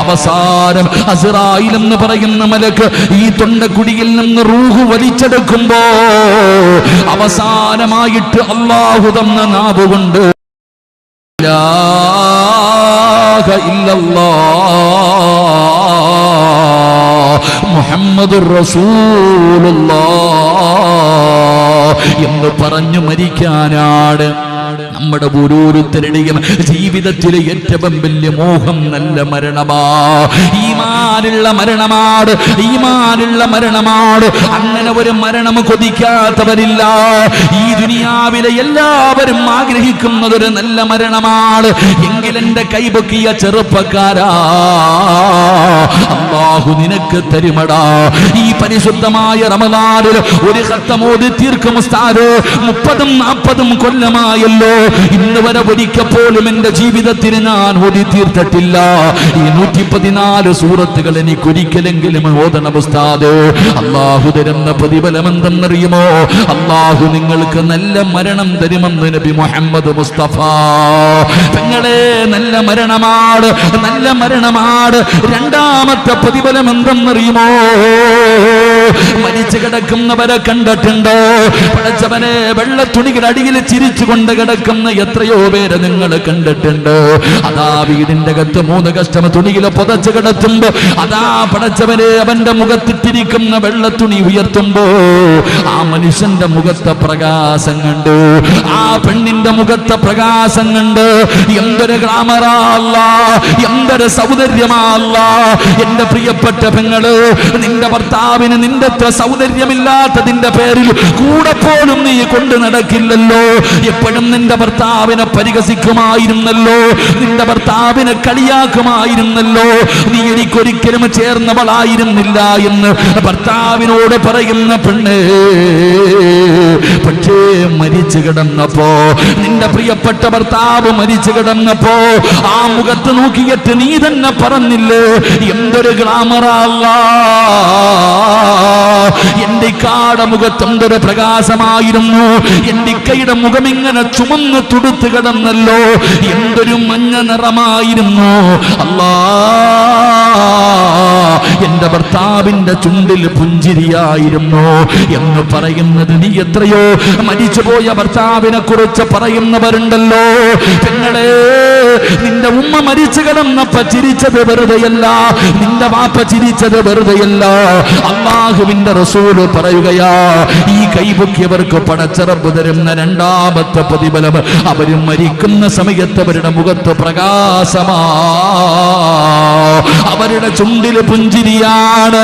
അവസാനം അസ്റായിൽ എന്ന് പറയുന്ന മലക്ക് ഈ തൊണ്ടക്കുടിയിൽ നിന്ന് റൂഹ് വലിച്ചെടുക്കുമ്പോ അവസാനമായിട്ട് അല്ലാഹു തന്ന നാവ് കൊണ്ട് ലാ ഇലാഹ ഇല്ലല്ലാഹ് മുഹമ്മദുർ റസൂലുള്ളാഹ് എന്ന് പറഞ്ഞു മരിക്കാനാണ് നമ്മുടെ ഓരോരുത്തരുടെയും ജീവിതത്തിലെ ഏറ്റവും വലിയ മോഹം. നല്ല മരണമാ, ഈമാനുള്ള മരണമാണ്, ഈമാനുള്ള മരണമാണ്. അങ്ങനെ ഒരു മരണം കൊതിക്കാത്തവരില്ല. ഈ ദുനിയാവിലെ എല്ലാവരും ആഗ്രഹിക്കുന്നതൊരു നല്ല മരണമാണ്. എങ്കിലെന്റെ കൈപൊക്കിയ ചെറുപ്പക്കാരാ, അല്ലാഹു നിനക്ക് തരുമടാ. ഈ പരിശുദ്ധമായ റമദാനിൽ ഒരു ഖത്തമോദി തീർക്കും ഉസ്താദ്. 30-40 കൊല്ലമായല്ലോ. ഇന്ന് വരെ ഒരിക്കൽ പോലും എന്റെ ജീവിതത്തിൽ ഞാൻ ഓതി തീർത്തിട്ടില്ല. ഈ 114 സൂറത്തുകൾ എനിക്ക് ഒരിക്കലെങ്കിലും ഓതണം ഉസ്താദ്. അല്ലാഹു തരുന്ന പ്രതിഫലം എന്തെന്നറിയുമോ? അല്ലാഹു നിങ്ങൾക്ക് നല്ല മരണം തരുമെന്ന് നബി മുഹമ്മദ് മുസ്തഫ. പെങ്ങളെ, നല്ല മരണമാണ്, നല്ല മരണമാണ്. രണ്ടാമത്തെ പ്രതിഫലം എന്തെന്നറിയുമോ? മരിച്ചു കിടക്കുന്നവരെ കണ്ടിട്ടുണ്ടോ? പടച്ചവനെ, വെള്ള തുണികളുടെ അടിയിൽ ചിരിച്ചുകൊണ്ട് കിടക്കുന്ന എത്രയോ പേരെ നിങ്ങൾ കണ്ടിട്ടുണ്ട്. അതാ വീടിന്റെ അകത്ത് 3 കഷ്ടം തുണിയിൽ പുതച്ച് കിടത്തുമ്പോ അതാ പടച്ചവനെ അവന്റെ മുഖത്തിട്ടിരിക്കുന്ന വെള്ള തുണി ഉയർത്തുമ്പോ ആ മനുഷ്യന്റെ മുഖത്തെ പ്രകാശം കണ്ടു, ആ പെണ്ണിന്റെ മുഖത്തെ പ്രകാശം കണ്ട്. എന്തൊരു ഗ്ലാമറാ അല്ലാ, എന്തൊരു സൗന്ദര്യമാ അല്ലാ. എന്റെ പ്രിയപ്പെട്ട പെങ്ങള്, നിന്റെ ഭർത്താവിന് നിന്റെ അത്ര സൗന്ദര്യമില്ലാത്തതിന്റെ പേരിൽ കൂടെ പോലും നീ കൊണ്ടു നടക്കില്ലല്ലോ. എപ്പോഴും നിന്റെ ഭർത്താവിനെ പരിഹസിക്കുമായിരുന്നല്ലോ, നിന്റെ ഭർത്താവിനെ കളിയാക്കുമായിരുന്നല്ലോ. നീ എനിക്കൊരിക്കലും ചേർന്നവളായിരുന്നില്ല എന്ന് ഭർത്താവിനോട് പറയുന്ന പെണ്ണ്. പക്ഷേ മരിച്ചു കിടന്നപ്പോ, നിന്റെ പ്രിയപ്പെട്ട ഭർത്താവ് മരിച്ചു കിടന്നപ്പോ ആ മുഖത്ത് നോക്കിയിട്ട് നീ തന്നെ പറഞ്ഞില്ലേ, എന്തൊരു ഗ്ലാമറല്ല. എന്റെ ഇക്കാടെ മുഖത്ത് എന്തൊരു പ്രകാശമായിരുന്നു, എന്റെ ഇക്കയുടെ മുഖം ഇങ്ങനെ ചുമന്ന് തുടുത്ത് കിടന്നല്ലോ, എന്തൊരു മഞ്ഞ നിറമായിരുന്നു. അല്ലാ, എന്റെ ഭർത്താവിന്റെ ചുണ്ടിൽ പുഞ്ചിരിയായിരുന്നു എന്ന് പറയുന്നത് നീ എത്രയോ മരിച്ചുപോയ ഭർത്താവിനെ കുറിച്ച് പറയുന്നവരുണ്ടല്ലോ. പെങ്ങളെ, നിന്റെ ഉമ്മ മരിച്ചു കിടന്നപ്പ ചിരിച്ചത് വെറുതെയല്ല, നിന്റെ വാപ്പ ചിരിച്ചത് വെറുതെയല്ല. അല്ലാഹുവിന്റെ റസൂല് പറയുകയാ, ഈ കൈപൊക്കിയവർക്ക് പടച്ചറബ് തരുന്ന രണ്ടാമത്തെ പ്രതിഫലം, അവരും മരിക്കുന്ന സമയത്ത് അവരുടെ മുഖത്ത് പ്രകാശമാ, അവരുടെ ചുണ്ടിൽ പുഞ്ചിരിയാണ്,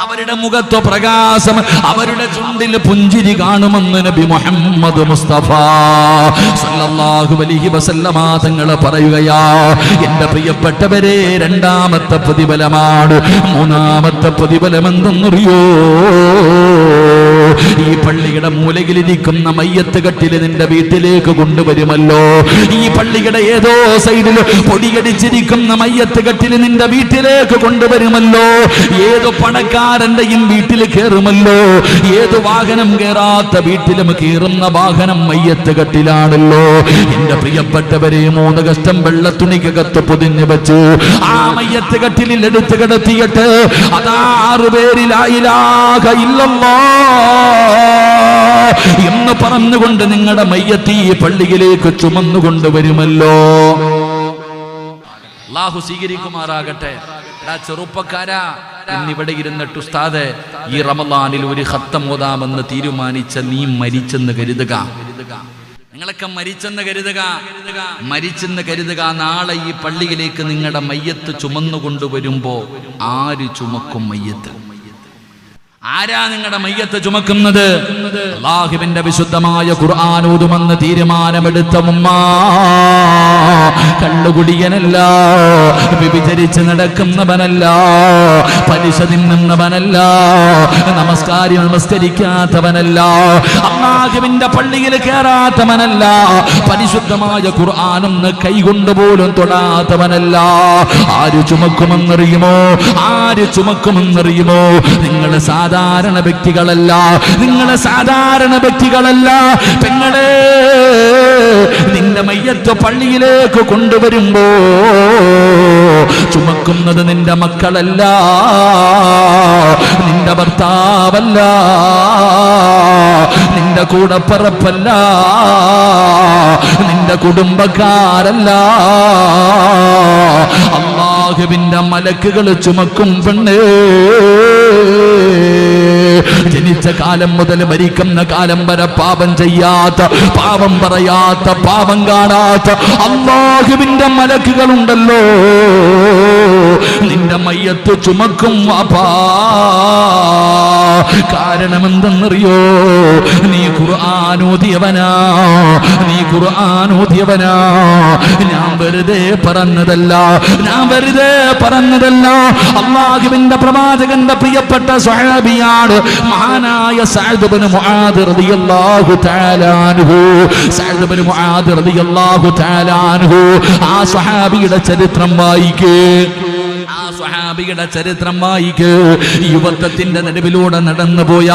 അവരുടെ മുഖത്ത് പ്രകാശം, അവരുടെ ചുണ്ടിൽ പുഞ്ചിരി കാണുമെന്ന് നബി മുഹമ്മദ് മുസ്തഫ സല്ലല്ലാഹു അലൈഹി വസല്ലമ തങ്ങൾ പറയുകയാ. എന്റെ പ്രിയപ്പെട്ടവരെ, രണ്ടാമത്തെ പ്രതിഫലമാണ്. മൂന്നാമത്തെ പ്രതിഫലം എന്തെന്നറിയോ? ഈ പള്ളിയുടെ മൂലയിലിരിക്കുന്ന മയ്യത്ത് കട്ടില് നിന്റെ വീട്ടിലേക്ക് കൊണ്ടുവരുമല്ലോ. ഈ പള്ളിയുടെ ഏതോ സൈഡിൽ പൊടിയടിച്ചിരിക്കുന്ന മയ്യത്ത് കട്ടില് നിന്റെ വീട്ടിലേക്ക് കൊണ്ടുവരുമല്ലോ. ഏതോ പണക്കാരന്റെയും വീട്ടിൽ കയറുമല്ലോ. ഏത് വാഹനം കയറാത്ത വീട്ടിലും കയറുന്ന വാഹനം മയ്യത്ത് കട്ടിലാണല്ലോ. എന്റെ പ്രിയപ്പെട്ടവരെ, 3 കഷ്ടം വെള്ളത്തുണിക്കകത്ത് പൊതിഞ്ഞു വെച്ചു ആ മയ്യത്ത് കട്ടിലിൽ എടുത്ത് കിടത്തിയിട്ട് അതാ 6 പേരിൽ ലാ ഇലാഹ ഇല്ലല്ലാഹ് എന്ന് പറഞ്ഞുകൊണ്ട് നിങ്ങളുടെ മയ്യത്ത് ഈ പള്ളിയിലേക്ക് ചുമന്നുകൊണ്ടുവരുമല്ലോ. അല്ലാഹു സ്വീകരിക്കുമാറാകട്ടെ. ചെറുപ്പക്കാരാ, ഇന്നിവിടെ ഇരുന്നിട്ട് ഉസ്താദ് ഈ റമളാനിൽ ഒരു ഖത്തം ഓതാമെന്ന് തീരുമാനിച്ച നീ മരിച്ചെന്ന് കരുതുക. നിങ്ങളൊക്കെ മരിച്ചെന്ന് കരുതുക. നാളെ ഈ പള്ളിയിലേക്ക് നിങ്ങളുടെ മയ്യത്ത് ചുമന്നുകൊണ്ടുവരുമ്പോ ആര് ചുമക്കും മയ്യത്ത്? ആരാ നിങ്ങളുടെ മയ്യത്ത് ചുമക്കുന്നത്? അല്ലാഹുവിന്റെ വിശുദ്ധമായ ഖുർആൻ ഓതുമെന്ന് തീരുമാനമെടുത്ത ഉമ്മ കള്ളുകുടിയനല്ല, വ്യഭിചരിച്ച് നടക്കുന്നവനല്ല, പലിശ തിന്നുന്നവനല്ല, നമസ്കരിക്കാത്തവനല്ല, അല്ലാഹുവിന്റെ പള്ളിയിൽ കയറാത്തവനല്ല, പരിശുദ്ധമായ ഖുർആനൊന്ന് കൈകൊണ്ടുപോലും തൊടാത്തവനല്ല. ആര് ചുമക്കുമെന്നറിയുമോ? നിങ്ങൾ സാധാരണ വ്യക്തികളല്ല. പെങ്ങളെ, നിന്റെ മയ്യത്ത് പള്ളിയിലേക്ക് കൊണ്ടുവരുമ്പോ ചുമക്കുന്നത് നിന്റെ മക്കളല്ല, നിന്റെ ഭർത്താവല്ല, നിന്റെ കൂടപ്പിറപ്പല്ല, നിന്റെ കുടുംബക്കാരല്ല. അല്ലാഹുവിന്റെ മലക്കുകൾ ചുമക്കും പെണ്ണേ. ജനിച്ച കാലം മുതൽ മരിക്കുന്ന കാലം വരെ പാപം ചെയ്യാത്ത, പാപം പറയാത്ത, പാപം കാണാത്ത അല്ലാഹുവിന്റെ മലക്കുകളുണ്ടല്ലോ. നിന്റെ മയ്യത്ത് ചുമക്കും വാപ്പാ. കാരണം എന്തെന്നറിയോ? നീ ഖുർആൻ ഓതിയവനാ. ഞാൻ വെറുതെ പറഞ്ഞതല്ല. അല്ലാഹുവിന്റെ പ്രവാചകന്റെ പ്രിയപ്പെട്ട സ്വഹാബിയാണ് മഹാനായ സഅദ് ഇബ്നു മുആദ് റളിയല്ലാഹു തആല അൻഹു. ആ സ്വഹാബിയുടെ ചരിത്രം വായിക്ക്. യുവത്വത്തിന്റെ നടുവിലൂടെ നടന്നു പോയ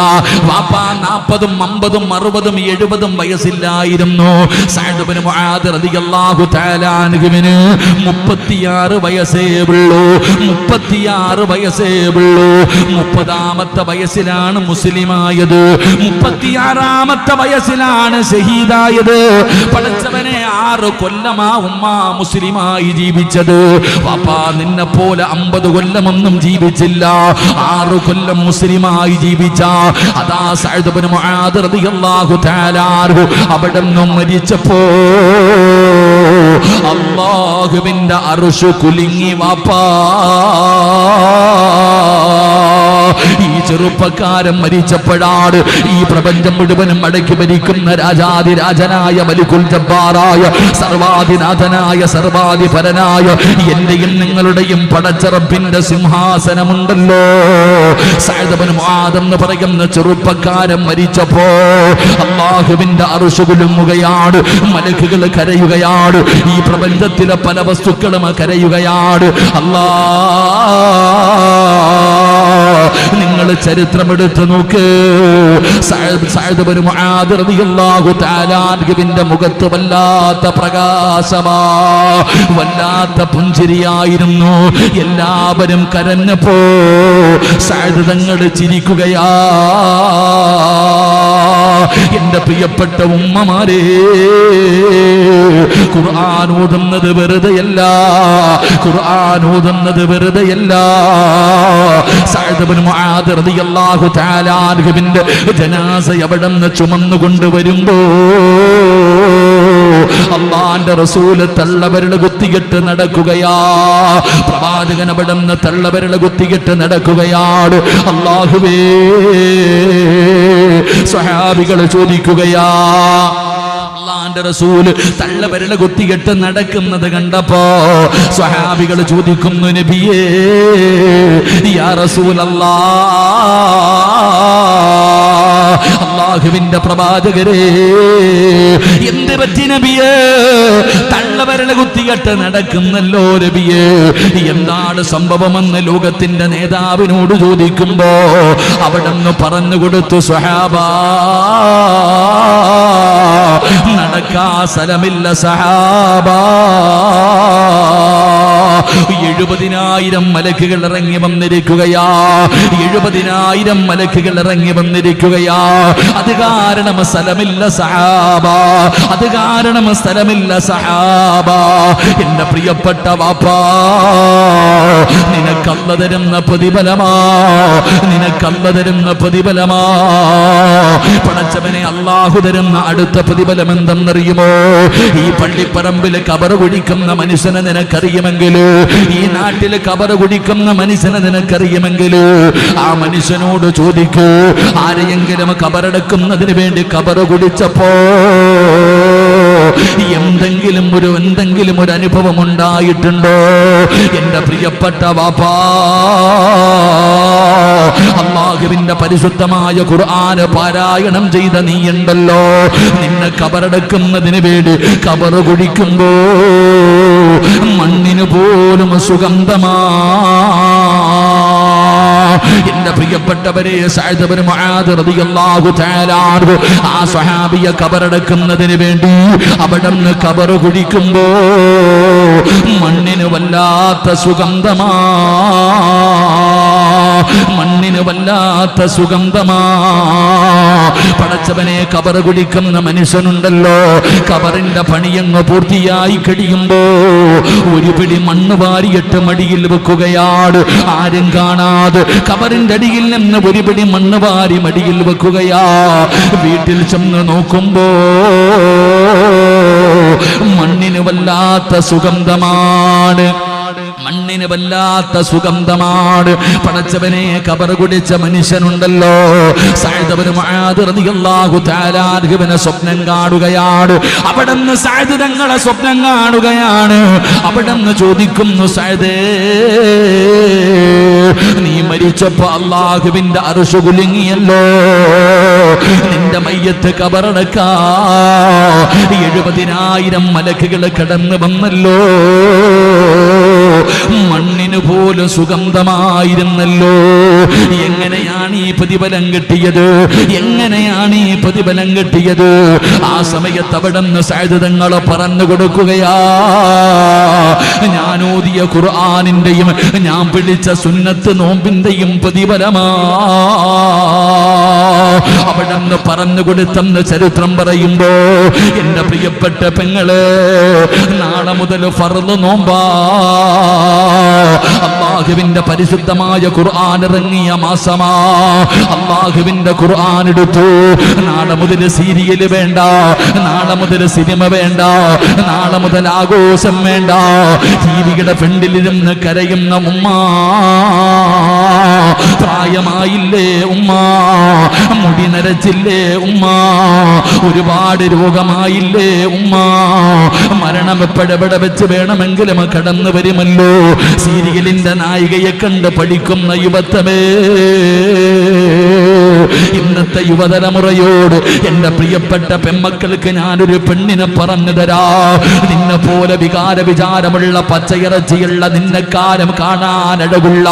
വാപ്പ 40, 50, 60, 70 വയസ്സില്ലായിരുന്നു. സഅദ് ഇബ്നു മുആദ് റളിയല്ലാഹു തആല അൻഹുവിന് 36 വയസ്സേ ഉള്ളൂ. 30ാമത്തെ വയസ്സിലാണ് മുസ്ലിമായത്. 36ാമത്തെ വയസ്സിലാണ് ഷഹീദായത്. പടച്ചവനെ, 6 കൊല്ലമാ ഉമ്മ മുസ്ലിമായി ജീവിച്ചത്. വാപ്പ നിന്നെ പോലെ 50 കൊല്ലമൊന്നും ജീവിച്ചില്ല. 6 കൊല്ലം മുസ്ലിമായി ജീവിച്ച അതാ സഅദ് ഇബ്നു മുആദ് റളിയല്ലാഹു തആല അൻഹു അവിടെ നിന്നും മരിച്ചപ്പോ അല്ലാഹുവിന്റെ അർശ് കുലുങ്ങി വാപ്പാ. ഈ ചെറുപ്പക്കാരൻ മരിച്ചപ്പോഴാണ് ഈ പ്രപഞ്ചം മുഴുവനും അടക്കി ഭരിക്കുന്ന രാജാതിരാജനായ മലികുൽ ജബ്ബാറായ സർവാധിനാഥനായ സർവാധിപരനായ എന്റെയും നിങ്ങളുടെയും പടച്ചറപ്പിന്റെ സിംഹാസനമുണ്ടല്ലോ. സഅദ് ഇബ്നു മുആദ് എന്ന് പറയുന്ന ചെറുപ്പക്കാരൻ മരിച്ചപ്പോ അല്ലാഹുവിന്റെ അർശ് കുലുങ്ങുകയാണ്. മലക്കുകൾ കരയുകയാണ്. ഈ പ്രപഞ്ചത്തിലെ പല വസ്തുക്കളും കരയുകയാണ്. നിങ്ങൾ ചരിത്രമെടുത്ത് നോക്ക്. സഅദ് ഇബ്നു മുആദ് റളിയല്ലാഹു തആല അൻഹുവിന്റെ മുഖത്ത് വല്ലാത്ത പ്രകാശമാ, വല്ലാത്ത പുഞ്ചിരിയായിരുന്നു. എല്ലാവരും കരഞ്ഞപ്പോ സഅദ് തങ്ങൾ ചിരിക്കുകയാ. എന്റെ പ്രിയപ്പെട്ട ഉമ്മമാരെ, ഖുർആൻ ഓതുന്നത് വെറുതെയല്ല. സഅദ് ഇബ്നു മുആദ് റളിയല്ലാഹു തആല അൻഹുവിന്റെ ജനാസ എവിടെന്ന് ചുമന്നുകൊണ്ടുവരുമ്പോ അല്ലാഹുവിന്റെ റസൂൽ തള്ളവിരൽ കുത്തിയിട്ട് നടക്കുകയാ. പ്രവാചകൻ അവിടെന്ന് തള്ളവിരൽ കുത്തിയിട്ട് നടക്കുകയാണ്. അല്ലാഹുവേ, സ്വഹാബികൾ ചോദിക്കുകയാ, അല്ലാഹുവിന്റെ റസൂൽ തള്ളവിരൽ കുത്തിയിട്ട് നടക്കുന്നത് കണ്ടപ്പോ സ്വഹാബികൾ ചോദിക്കുന്നു, നബിയേ യാ റസൂലല്ലാഹ്, അല്ലാഹുവിന്റെ പ്രവാചകരെ, എന്ത് പറ്റി നബിയേ? തള്ളവരല കുത്തികെട്ട് നടക്കുന്നല്ലോ നബിയേ, എന്താണ് സംഭവമെന്ന് ലോകത്തിന്റെ നേതാവിനോട് ചോദിക്കുമ്പോ അവിടെന്ന് പറഞ്ഞു കൊടുത്തു, സ്വഹാബാ, നടക്കാ സ്ഥലമില്ല സഹാബാ. 70,000 മലക്കുകൾ ഇറങ്ങി വന്നിരിക്കുകയാ, 70,000 മലക്കുകൾ ഇറങ്ങി വന്നിരിക്കുകയാ. അത് കാരണം സ്ഥലമില്ല സഹാബാ, അത് കാരണം സ്ഥലമില്ല സഹാബാ. എന്റെ പ്രിയപ്പെട്ട വാപ്പാ, നിനക്കല്ല തരുന്ന പ്രതിഫലമാ, നിനക്കല്ല തരുന്ന പ്രതിഫലമാ. പടച്ചവനെ, അല്ലാഹു തരുന്ന അടുത്ത പ്രതിഫലം എന്തെന്നറിയുമോ? ഈ പള്ളിപ്പറമ്പില് കബറ് കുടിക്കുന്ന മനുഷ്യനെ നിനക്കറിയുമെങ്കിൽ, ഈ നാട്ടില് കബറ് കുടിക്കുന്ന മനുഷ്യനെ നിനക്കറിയുമെങ്കിൽ, ആ മനുഷ്യനോട് ചോദിക്കൂ, ആരെയെങ്കിലും കബറടക്കുന്നതിന് വേണ്ടി കബറ് കുടിച്ചപ്പോ എന്തെങ്കിലും ഒരു അനുഭവം ഉണ്ടായിട്ടുണ്ടോ? എന്റെ പ്രിയപ്പെട്ട വാപ്പാ, അല്ലാഹുവിന്റെ പരിശുദ്ധമായ ഖുർആൻ പാരായണം ചെയ്ത നീയുണ്ടല്ലോ, നിന്നെ കബറടക്കുന്നതിന് വേണ്ടി കബറ് കുടിക്കുമ്പോ മണ്ണിന് പോലും സുഗന്ധമാ. എന്റെ പ്രിയപ്പെട്ടവരെ, സഅദ് ഇബ്നു മുആദ് റളിയല്ലാഹു തആല അൻഹു ആ സ്വഹാബിയെ കബറടക്കുന്നതിന് വേണ്ടി അവിടുന്ന് കബറ് കുടിക്കുമ്പോ മണ്ണിന് വല്ലാത്ത സുഗന്ധമാ, മണ്ണിന് വല്ലാത്ത സുഗന്ധമാ. പടച്ചവനെ, കബറ് കുടിക്കുന്ന മനുഷ്യനുണ്ടല്ലോ, കബറിന്റെ പണിയങ്ങ് പൂർത്തിയായി കഴിയുമ്പോ ഒരു പിടി മണ്ണ് വാരിയിട്ട് മടിയിൽ വെക്കുകയാണ്, ആരും കാണാതെ. കബറിന്റെ അടിയിൽ നിന്ന് ഒരു പിടി മണ്ണ് വാരി മടിയിൽ വെക്കുകയാ. വീട്ടിൽ ചെന്ന് നോക്കുമ്പോ മണ്ണിന് വല്ലാത്ത സുഗന്ധമാണ്, മണ്ണിന് വല്ലാത്ത സുഗന്ധമാണ്. പടച്ചവനെ, കബർ കുടിച്ച മനുഷ്യനുണ്ടല്ലോ, സഅദ് ഇബ്നു മുആദ് റളിയല്ലാഹു തആല അൻഹുവിനെ സ്വപ്നം കാണുകയാണ്. അവിടുന്ന് സഅദ് തങ്ങളെ സ്വപ്നം കാണുകയാണ്. അവിടുന്ന് ചോദിക്കുന്നു, സഅദേ, നീ മരിച്ചപ്പോ അല്ലാഹുവിന്റെ അർശ് കുലുങ്ങിയല്ലോ, നിന്റെ മയ്യത്ത് കബറടക്കാ 70,000 മലക്കുകൾ കടന്നു വന്നല്ലോ, മണ്ണിന് പോലും സുഗന്ധമായിരുന്നല്ലോ. എങ്ങനെയാണ് ഈ പ്രതിഫലം കിട്ടിയത്? എങ്ങനെയാണ് ഈ പ്രതിഫലം കിട്ടിയത്? ആ സമയത്ത് അവിടുന്ന് സഅദ് തങ്ങളെ പറഞ്ഞു കൊടുക്കുകയാ, ഞാൻ ഓതിയ ഖുർആനിന്റെയും ഞാൻ പിടിച്ച സുന്നത്ത് നോമ്പിന്റെയും പ്രതിഫലമാ. അവിടുന്ന് പറഞ്ഞു കൊടുത്തെന്ന് ചരിത്രം പറയുമ്പോ, എന്റെ പ്രിയപ്പെട്ട പെങ്ങള്, നാളെ മുതൽ ഫർള് നോമ്പാ. അല്ലാഹുവിന്റെ പരിശുദ്ധമായ ഖുർആൻ ഇറങ്ങിയ മാസമാ. അല്ലാഹുവിന്റെ ഖുർആൻ എടുത്തു. നാളെ മുതൽ സീരിയൽ വേണ്ട, നാളെ മുതൽ സിനിമ വേണ്ട, നാളെ മുതൽ ആഘോഷം വേണ്ട. ടിവിയുടെ ഫ്രണ്ടിലിരുന്ന് കരയുന്ന ഉമ്മ, പ്രായമായില്ലേ ഉമ്മ, മുടി നരച്ചില്ലേ ഉമ്മ, ഒരുപാട് രോഗമായില്ലേ ഉമ്മ, മരണം എപ്പോഴെവിടെ വെച്ച് വേണമെങ്കിലും കടന്നു വരുമല്ലോ. സീരിയലിന്റെ നായികയെ കണ്ട് പഠിക്കുന്ന യുവത്വമേ, ഇന്നത്തെ യുവതലമുറയോട്, എന്റെ പ്രിയപ്പെട്ട പെമ്മക്കൾക്ക് ഞാനൊരു പെണ്ണിനെ പറഞ്ഞു തരാ. നിന്നെ പോലെ വിചാരമുള്ള പച്ചയിറച്ചിയുള്ള, നിന്നെക്കാലം കാണാനഴകുള്ള,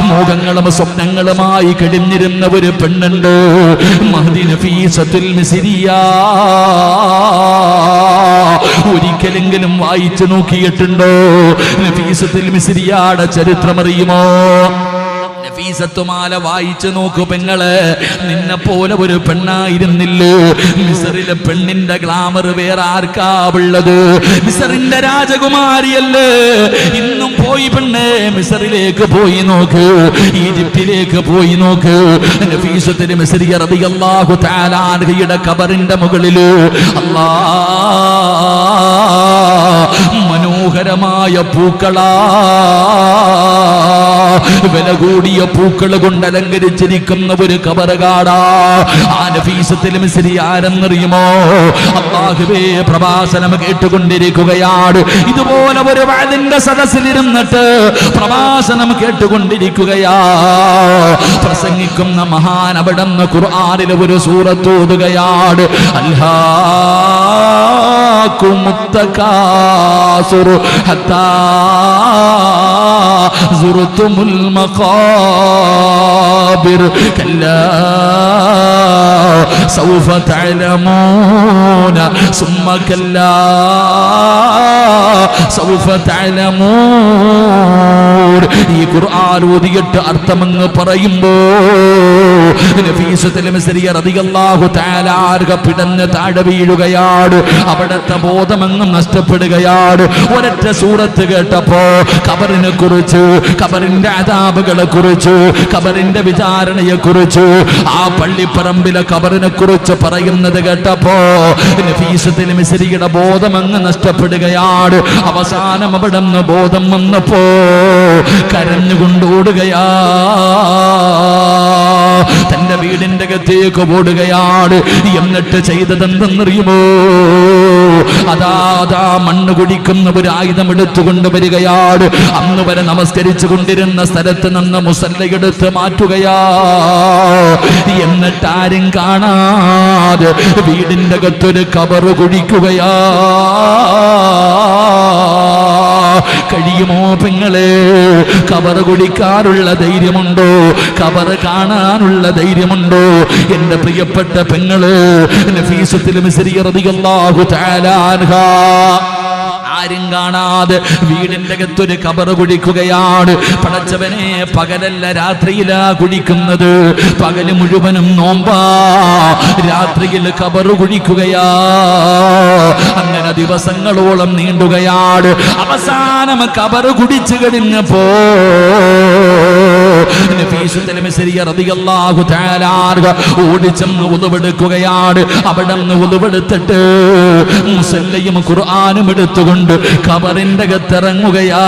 മോഹങ്ങളും സ്വപ്നങ്ങളുമായി കഴിഞ്ഞിരുന്ന ഒരു പെണ്ണുണ്ട്, മഹ്ദി നഫീസത്തുൽ മിസ്രിയ. ഒരിക്കലെങ്കിലും വായിച്ചു നോക്കിയിട്ടുണ്ടോ? നഫീസത്തുൽ മിസ്രിയയുടെ ചരിത്രം അറിയുമോ? നഫീസത്തുമാല വായിച്ചു നോക്കൂ പെങ്ങളെ. നിന്നെ പോലെ ഒരു പെണ്ണായിരുന്നില്ലേ? മിസ്റിലെ പെണ്ണിന്റെ ഗ്ലാമർ വേറെ ആർക്കാ ഉള്ളത്? മിസ്റിന്റെ രാജകുമാരിയല്ലേ? ഇന്നും പോയി പെണ്ണെ മിസ്റിലേക്ക് പോയി നോക്ക്, ഈജിപ്തിലേക്ക് പോയി നോക്ക്. നഫീസത്തുൽ മിസ്രിയ റളിയല്ലാഹു തആല അൻഹയുടെ ഖബറിന്റെ മുകളില് അല്ലാഹ് മനോഹരമായ പൂക്കളാ. വില കൂടിയ പൂക്കൾ കൊണ്ട് അലങ്കരിച്ചിരിക്കുന്ന ഒരു കബറുകാടാ. ആ നഫീസത്തുൽ മിസ്രി ആരെന്നറിയുമോ? അല്ലാഹുവേ, പ്രഭാഷണം കേട്ടുകൊണ്ടിരിക്കുകയാണ്. ഇതുപോലെ ഒരു വഅദിന്റെ സദസ്സിലിരുന്നിട്ട് പ്രഭാഷണം കേട്ടുകൊണ്ടിരിക്കുകയാ. പ്രസംഗിക്കുന്ന മഹാൻ അവിടുന്ന് ഖുർആനിലെ ഒരു സൂറത്ത് ഓതുകയാണ്. അൽഹാകുമുത്തകാസുർ ഹത്താ സുർതുമുൽ മഖാബിർ കല്ലാ സൗഫ തഅലമൂന സുമ്മ കല്ലാ സൗഫ തഅലമൂൻ. ഈ ഖുർആൻ ഓതിയിട്ട് അർത്ഥമങ്ങ് പറയുമ്പോ നഫീസത്തുൽ മിസ്രി റളിയല്ലാഹു തആല പിടഞ്ഞ് താഴെ വീഴുകയാണ്. അവിടുത്തെ ബോധമങ്ങ് നഷ്ടപ്പെടുകയാണ്. ഒരൊറ്റ സൂറത്ത് കേട്ടപ്പോ ഖബറിനെ കുറിച്ച്, ഖബറിന്റെ അദാബുകളെ കുറിച്ച്, ഖബറിന്റെ വിചാരണയെ കുറിച്ച്, ആ പള്ളിപ്പറമ്പിലെ ഖബറിനെ കുറിച്ച് പറയുന്നത് കേട്ടപ്പോ നഫീസത്തുൽ മിസ്രിയുടെ ബോധമങ്ങ് നഷ്ടപ്പെടുകയാണ്. അവസാനം അവിടുന്ന് ബോധം വന്നപ്പോ കരഞ്ഞുകൊണ്ടോടുകയാ. തന്റെ വീടിന്റെ അകത്തേക്ക് ഓടുകയാണ്. എന്നിട്ട് ചെയ്തതെന്തെന്നറിയുമോ? അതാ മണ്ണ് കുടിക്കുന്ന ഒരു ആയുധം എടുത്തുകൊണ്ട് വരികയാണ്. അന്ന് വരെ നമസ്കരിച്ചു കൊണ്ടിരുന്ന സ്ഥലത്ത് നിന്ന് മുസല്ലയെടുത്ത് മാറ്റുകയാ. എന്നിട്ട് ആരും കാണാതെ വീടിന്റെ അകത്തൊരു കബറ് കുഴിക്കുകയാ. കഴിയുമോ പെങ്ങളെ? കബറ് കുടിക്കാനുള്ള ധൈര്യമുണ്ടോ? കബറ് കാണാനുള്ള ധൈര്യമുണ്ടോ? എന്റെ പ്രിയപ്പെട്ട പെങ്ങള്, നഫീസത്തുൽ മിസ്രി റളിയല്ലാഹു തആല അൻഹാ ആരും കാണാതെ വീടിന്റെ അകത്തൊരു കബറ് കുഴിക്കുകയാണ്. പടച്ചവനെ, പകലല്ല രാത്രിയിലാ കുഴിക്കുന്നത്. പകല് മുഴുവനും നോമ്പാ, രാത്രിയിൽ കബറ് കുഴിക്കുകയാ. അങ്ങനെ ദിവസങ്ങളോളം നീണ്ടുകയാണ്. അവസാനം കബറ് കുടിച്ചു കഴിഞ്ഞപ്പോ നഫീസത്തുൽ മിസ്രി റളിയല്ലാഹു തആല ഓടിച്ചെന്ന് ഉളുവെടുക്കുകയാണ്. അവിടെ നിന്ന് ഉളുവെടുത്തിട്ട് മുസല്ലയും ഖുർആനും എടുത്തുകൊണ്ട് ഖബറിന്റെ അകത്തിറങ്ങുകയാ.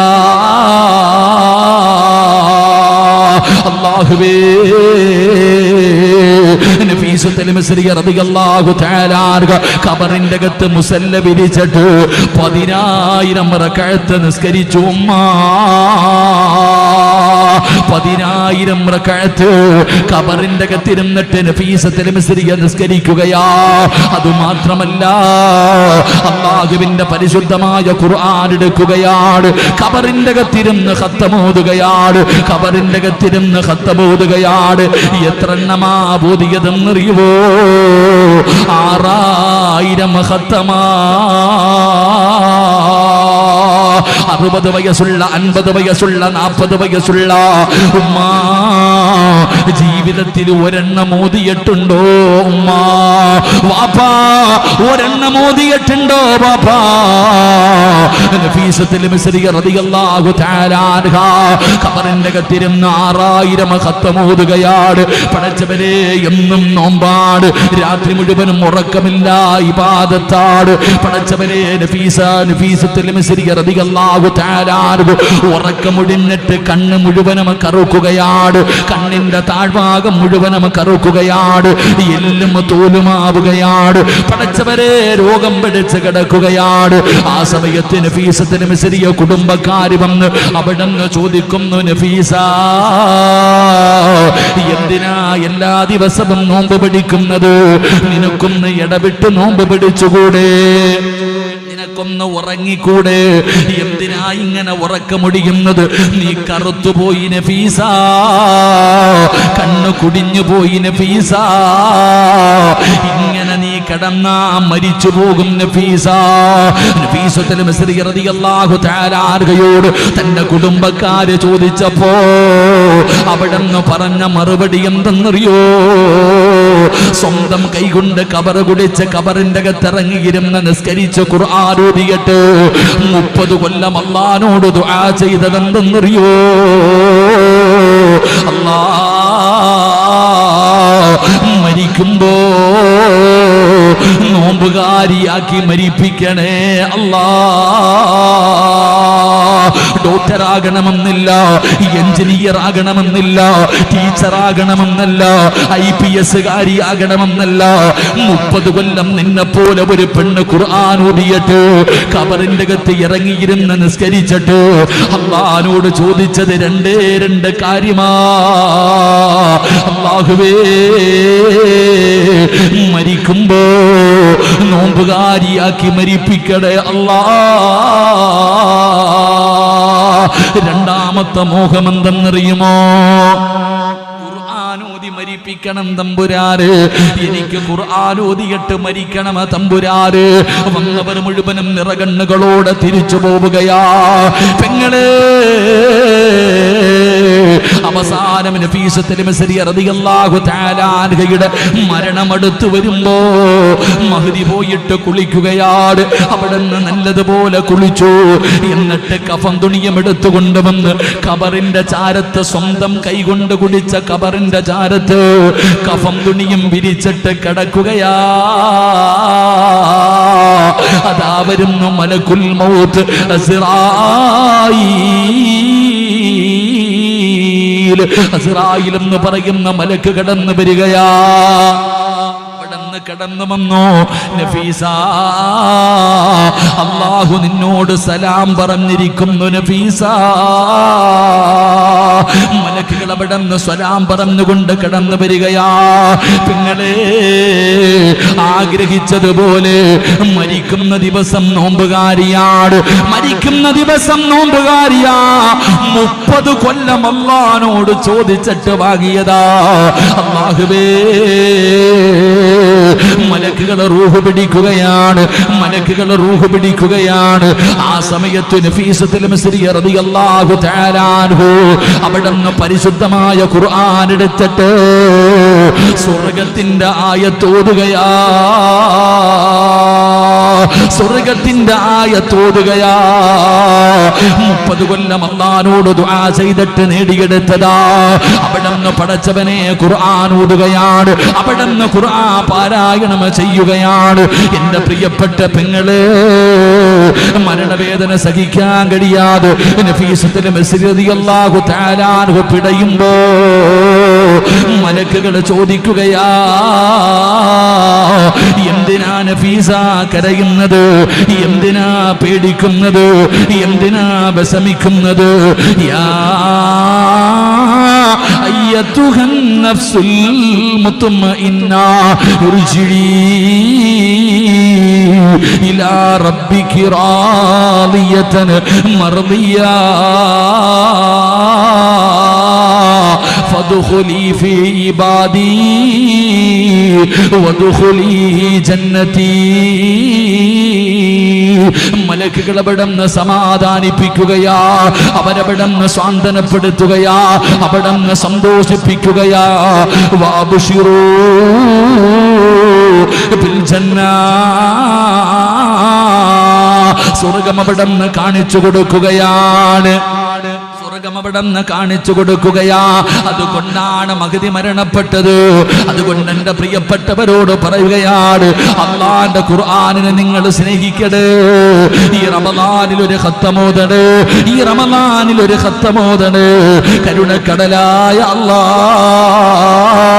അല്ലാഹുവേ, നഫീസത്തുൽ മിസ്രി റളിയല്ലാഹു തആല ഖബറിന്റെ അകത്ത് മുസല്ല വിരിച്ചിട്ട് 10,000 റക്അത്ത് നിസ്കരിച്ചു. 10,000 റക്അത്ത് ഖബറിന്റെ അകത്തിരുന്നിട്ട് നഫീസത്തുൽ മിസ്രി നിസ്കരിക്കുകയാ. അതുമാത്രമല്ല, അല്ലാഹുവിന്റെ പരിശുദ്ധമായ ഖുർആൻ എടുക്കുകയാണ്. ഖബറിന്റെ അകത്തിരുന്ന് ഖത്തമോതുകയാണ്. ഖബറിന്റെ അകത്തിരുന്ന് ഖത്തമോതുകയാണ്. എത്ര എണ്ണമാ ഓതിയതെന്നറിയുവോ? 6,000 ഖത്തമാ. 60 വയസ്സുള്ള, 50 വയസ്സുള്ള, 40 വയസ്സുള്ള ഉമ്മ ജീവിതത്തിൽ ഒരെണ്ണം ഓതിയിട്ടുണ്ടോ? ഉമ്മ, വാപ്പാ, ഒരെണ്ണം ഓതിയിട്ടുണ്ടോ? വാപ്പാ. നഫീസത്തുൽ മിസ്രി റളിയല്ലാഹു തആല അൻഹാ ഖബറിന്റെ അകത്തിരുന്ന് 6,000 ഖത്തം ഓതുകയാണ്. പടച്ചവനെ, എന്നും നോമ്പാണ്, രാത്രി മുഴുവനും ഉറക്കമില്ല, ഇബാദത്താണ്. പടച്ചവനെ, നഫീസത്തുൽ മിസ്രി റളിയല്ലാഹു തആല ഉറക്കമുടിഞ്ഞിട്ട് കണ്ണ് മുഴുവനും കറുക്കുകയാണ്. കണ്ണിന്റെ താഴ്ഭാഗം മുഴുവനും കറുക്കുകയാണ്. എല്ലും തോലുമാവുകയാണ്. പടച്ചവരെ, രോഗം പിടിച്ച് കിടക്കുകയാണ്. ആ സമയത്ത് നഫീസത്തുൽ മിസ്രി കുടുംബക്കാര് വന്ന് അവിടെ നിന്ന് ചോദിക്കുന്നു, നഫീസ, എന്തിനാ എല്ലാ ദിവസവും നോമ്പ് പിടിക്കുന്നത്? നിനക്കൊന്ന് ഇടവിട്ട് നോമ്പ് പിടിച്ചുകൂടെ? നിനക്കൊന്ന് ഉറങ്ങിക്കൂടെ? എന്തിനാ ഇങ്ങനെ ഉറക്കമുടിയുന്നത്? നീ കറുത്തുപോയി നഫീസ, കണ്ണു കുടിഞ്ഞു പോയി നഫീസ. ഇങ്ങനെ നീ കിടന്നാ മരിച്ചു പോകും നഫീസ. നഫീസത്തുൽ മിസ്രി റളിയല്ലാഹു തആല അൻഹയോട് തന്റെ കുടുംബക്കാര് ചോദിച്ചപ്പോ അവിടെന്ന് പറഞ്ഞ മറുപടി എന്തെന്നറിയോ? സ്വന്തം കൈകൊണ്ട് കബറ് കുടിച്ച് ഖബറിന്റെ അകത്തിറങ്ങിയിരുന്ന നിസ്കരിച്ച് ഖുർആൻ ഓതിയിട്ട് 30 കൊല്ലം അല്ലാഹുവോട് ദുആ ചെയ്തതെന്തെന്നറിയോ? അല്ലാഹ്, മരിക്കുമ്പോ നോമ്പുകാരിയാക്കി മരിപ്പിക്കണേ അല്ലാഹ്. ഡോക്ടറാകണമെന്നില്ല, എഞ്ചിനീയർ ആകണമെന്നില്ല, ടീച്ചറാകണമെന്നല്ല, IPS കാരിയാകണമെന്നല്ല. 30 കൊല്ലം നിന്നെ പോലെ ഒരു പെണ്ണ് ഖുർആൻ ഓതിയിട്ട് ഖബറിന്റെ അകത്ത് ഇറങ്ങിയിരുന്ന് നിസ്കരിച്ചിട്ട് അല്ലാഹുവോട് ചോദിച്ചത് രണ്ട് കാര്യമാ. അല്ലാഹുവേ, മരിക്കുമ്പോ നോമ്പുകാരിയാക്കി മരിപ്പിക്കണേ അല്ലാ. രണ്ടാമത്തെ മോഹം എന്തെന്നറിയുമോ? ഖുർആനോദി മരിപ്പിക്കണം തമ്പുരാര്, എനിക്ക് ഖുർആനോദിയിട്ട് മരിക്കണം തമ്പുരാര്. വന്നവർ മുഴുവനും നിറകണ്ണുകളോടെ തിരിച്ചു പോവുകയാ. പെങ്ങളെ, അവസാനം നഫീസത്തുൽ മിസ്രി റളിയല്ലാഹു തആല അൻഹയുടെ മരണമെടുത്തു വരുമ്പോ മഹ്ദി പോയിട്ട് കുളിക്കുകയാണ്. അവിടെ നിന്ന് നല്ലതുപോലെ കുളിച്ചു. എന്നിട്ട് കഫൻ തുണിയും എടുത്തുകൊണ്ടുവന്ന് ഖബറിന്റെ ചാരത്ത്, സ്വന്തം കൈകൊണ്ട് കുടിച്ച ഖബറിന്റെ ചാരത്ത് കഫൻ തുണിയും വിരിച്ചിട്ട് കിടക്കുകയാ. അതാ വരുന്നു മലക്കുൽ മൗത്ത് അസ്റായീൽ എന്ന് പറയുന്ന മലക്ക് കടന്നു വരികയാ. കടന്നു വന്നു. നഫീസ, അല്ലാഹു നിന്നോട് സലാം പറഞ്ഞിരിക്കുന്നു നഫീസ. മലക്കുകൾ അവിടെ നിന്ന് സലാം പറഞ്ഞുകൊണ്ട് കടന്നു വരികയാ. നിങ്ങളെ ആഗ്രഹിച്ചതുപോലെ മരിക്കുന്ന ദിവസം നോമ്പുകാരിയാണ്, മരിക്കുന്ന ദിവസം നോമ്പുകാരിയാ. 30 കൊല്ലം അല്ലാഹുവോട് ചോദിച്ചിട്ട് വാങ്ങിയതാ. അല്ലാഹുവേ, മലക്കുകൾ റൂഹ് പിടിക്കുകയാണ്, മലക്കുകൾ റൂഹ് പിടിക്കുകയാണ്. ആ സമയത്ത് നഫീസത്തുൽ മിസ്രി റളിയല്ലാഹു തആല അൻഹു അവിടുന്ന് പരിശുദ്ധമായ ഖുർആൻ എടുത്തിട്ട് സ്വർഗ്ഗത്തിന്റെ ആയത്ത് ഓതുകയാ. സ്വർഗ്ഗത്തിന്റെ ആയത്ത് ഓതുകയാ. 30 കൊല്ലം അല്ലാഹുവോട് ദുആ ചെയ്തിട്ട് നേടിയെടുത്തതാ. അവിടുന്ന് പടച്ചവനെ ഖുർആൻ ഓതുകയാണ്, അവിടുന്ന് ഖുർആൻ പാരായണം ചെയ്യുകയാണ്. എന്റെ പ്രിയപ്പെട്ട പെങ്ങളെ, മരണവേദന സഹിക്കാൻ കഴിയാതെ നഫീസത്തുൽ മിസ്രി റളിയല്ലാഹു തആല അൻഹു പിടയുമ്പോ മലക്കുകൾ ചോദിക്കുകയാ, എന്തിനാ നഫീസ കരയുന്നത്? എന്തിനാ പേടിക്കുന്നത്? എന്തിനാ വിഷമിക്കുന്നത്? യാ അയ്യതുഹൻ നഫ്സുൽ മുത്മഇന്ന ഇർജിഇ ഇലാ റബ്ബികി റാദിയതൻ മർദിയാ ഫദ്ഖുലി ഫീ ഇബാദി വദ്ഖുലി ജന്നതി. മലക്കുകൾ അവിടുന്ന് സമാധാനിപ്പിക്കുകയാ, അവരവിടുന്ന് സാന്ത്വനപ്പെടുത്തുകയാ, അവിടുന്ന് സന്തോഷിപ്പിക്കുകയാ. വഅബ്ശിറൂ ബിൽ ജന്നാ, സ്വർഗ്ഗം അവിടുന്ന് കാണിച്ചു കൊടുക്കുകയാണ്, സ്വർഗ്ഗം അവിടുന്ന് കാണിച്ചു കൊടുക്കുകയാ. അതുകൊണ്ടാണ് മഹദി മരണപ്പെട്ടത്. അതുകൊണ്ട് എന്റെ പ്രിയപ്പെട്ടവരോട് പറയുകയാണ്, അല്ലാഹുവിന്റെ ഖുർആനിനെ നിങ്ങൾ സ്നേഹിക്കണേ. ഈ റമളാനിൽ ഒരു ഖത്തമോദണ്, ഈ റമളാനിൽ ഒരു ഖത്തമോദണ്. കരുണക്കടലായ അല്ലാഹ്,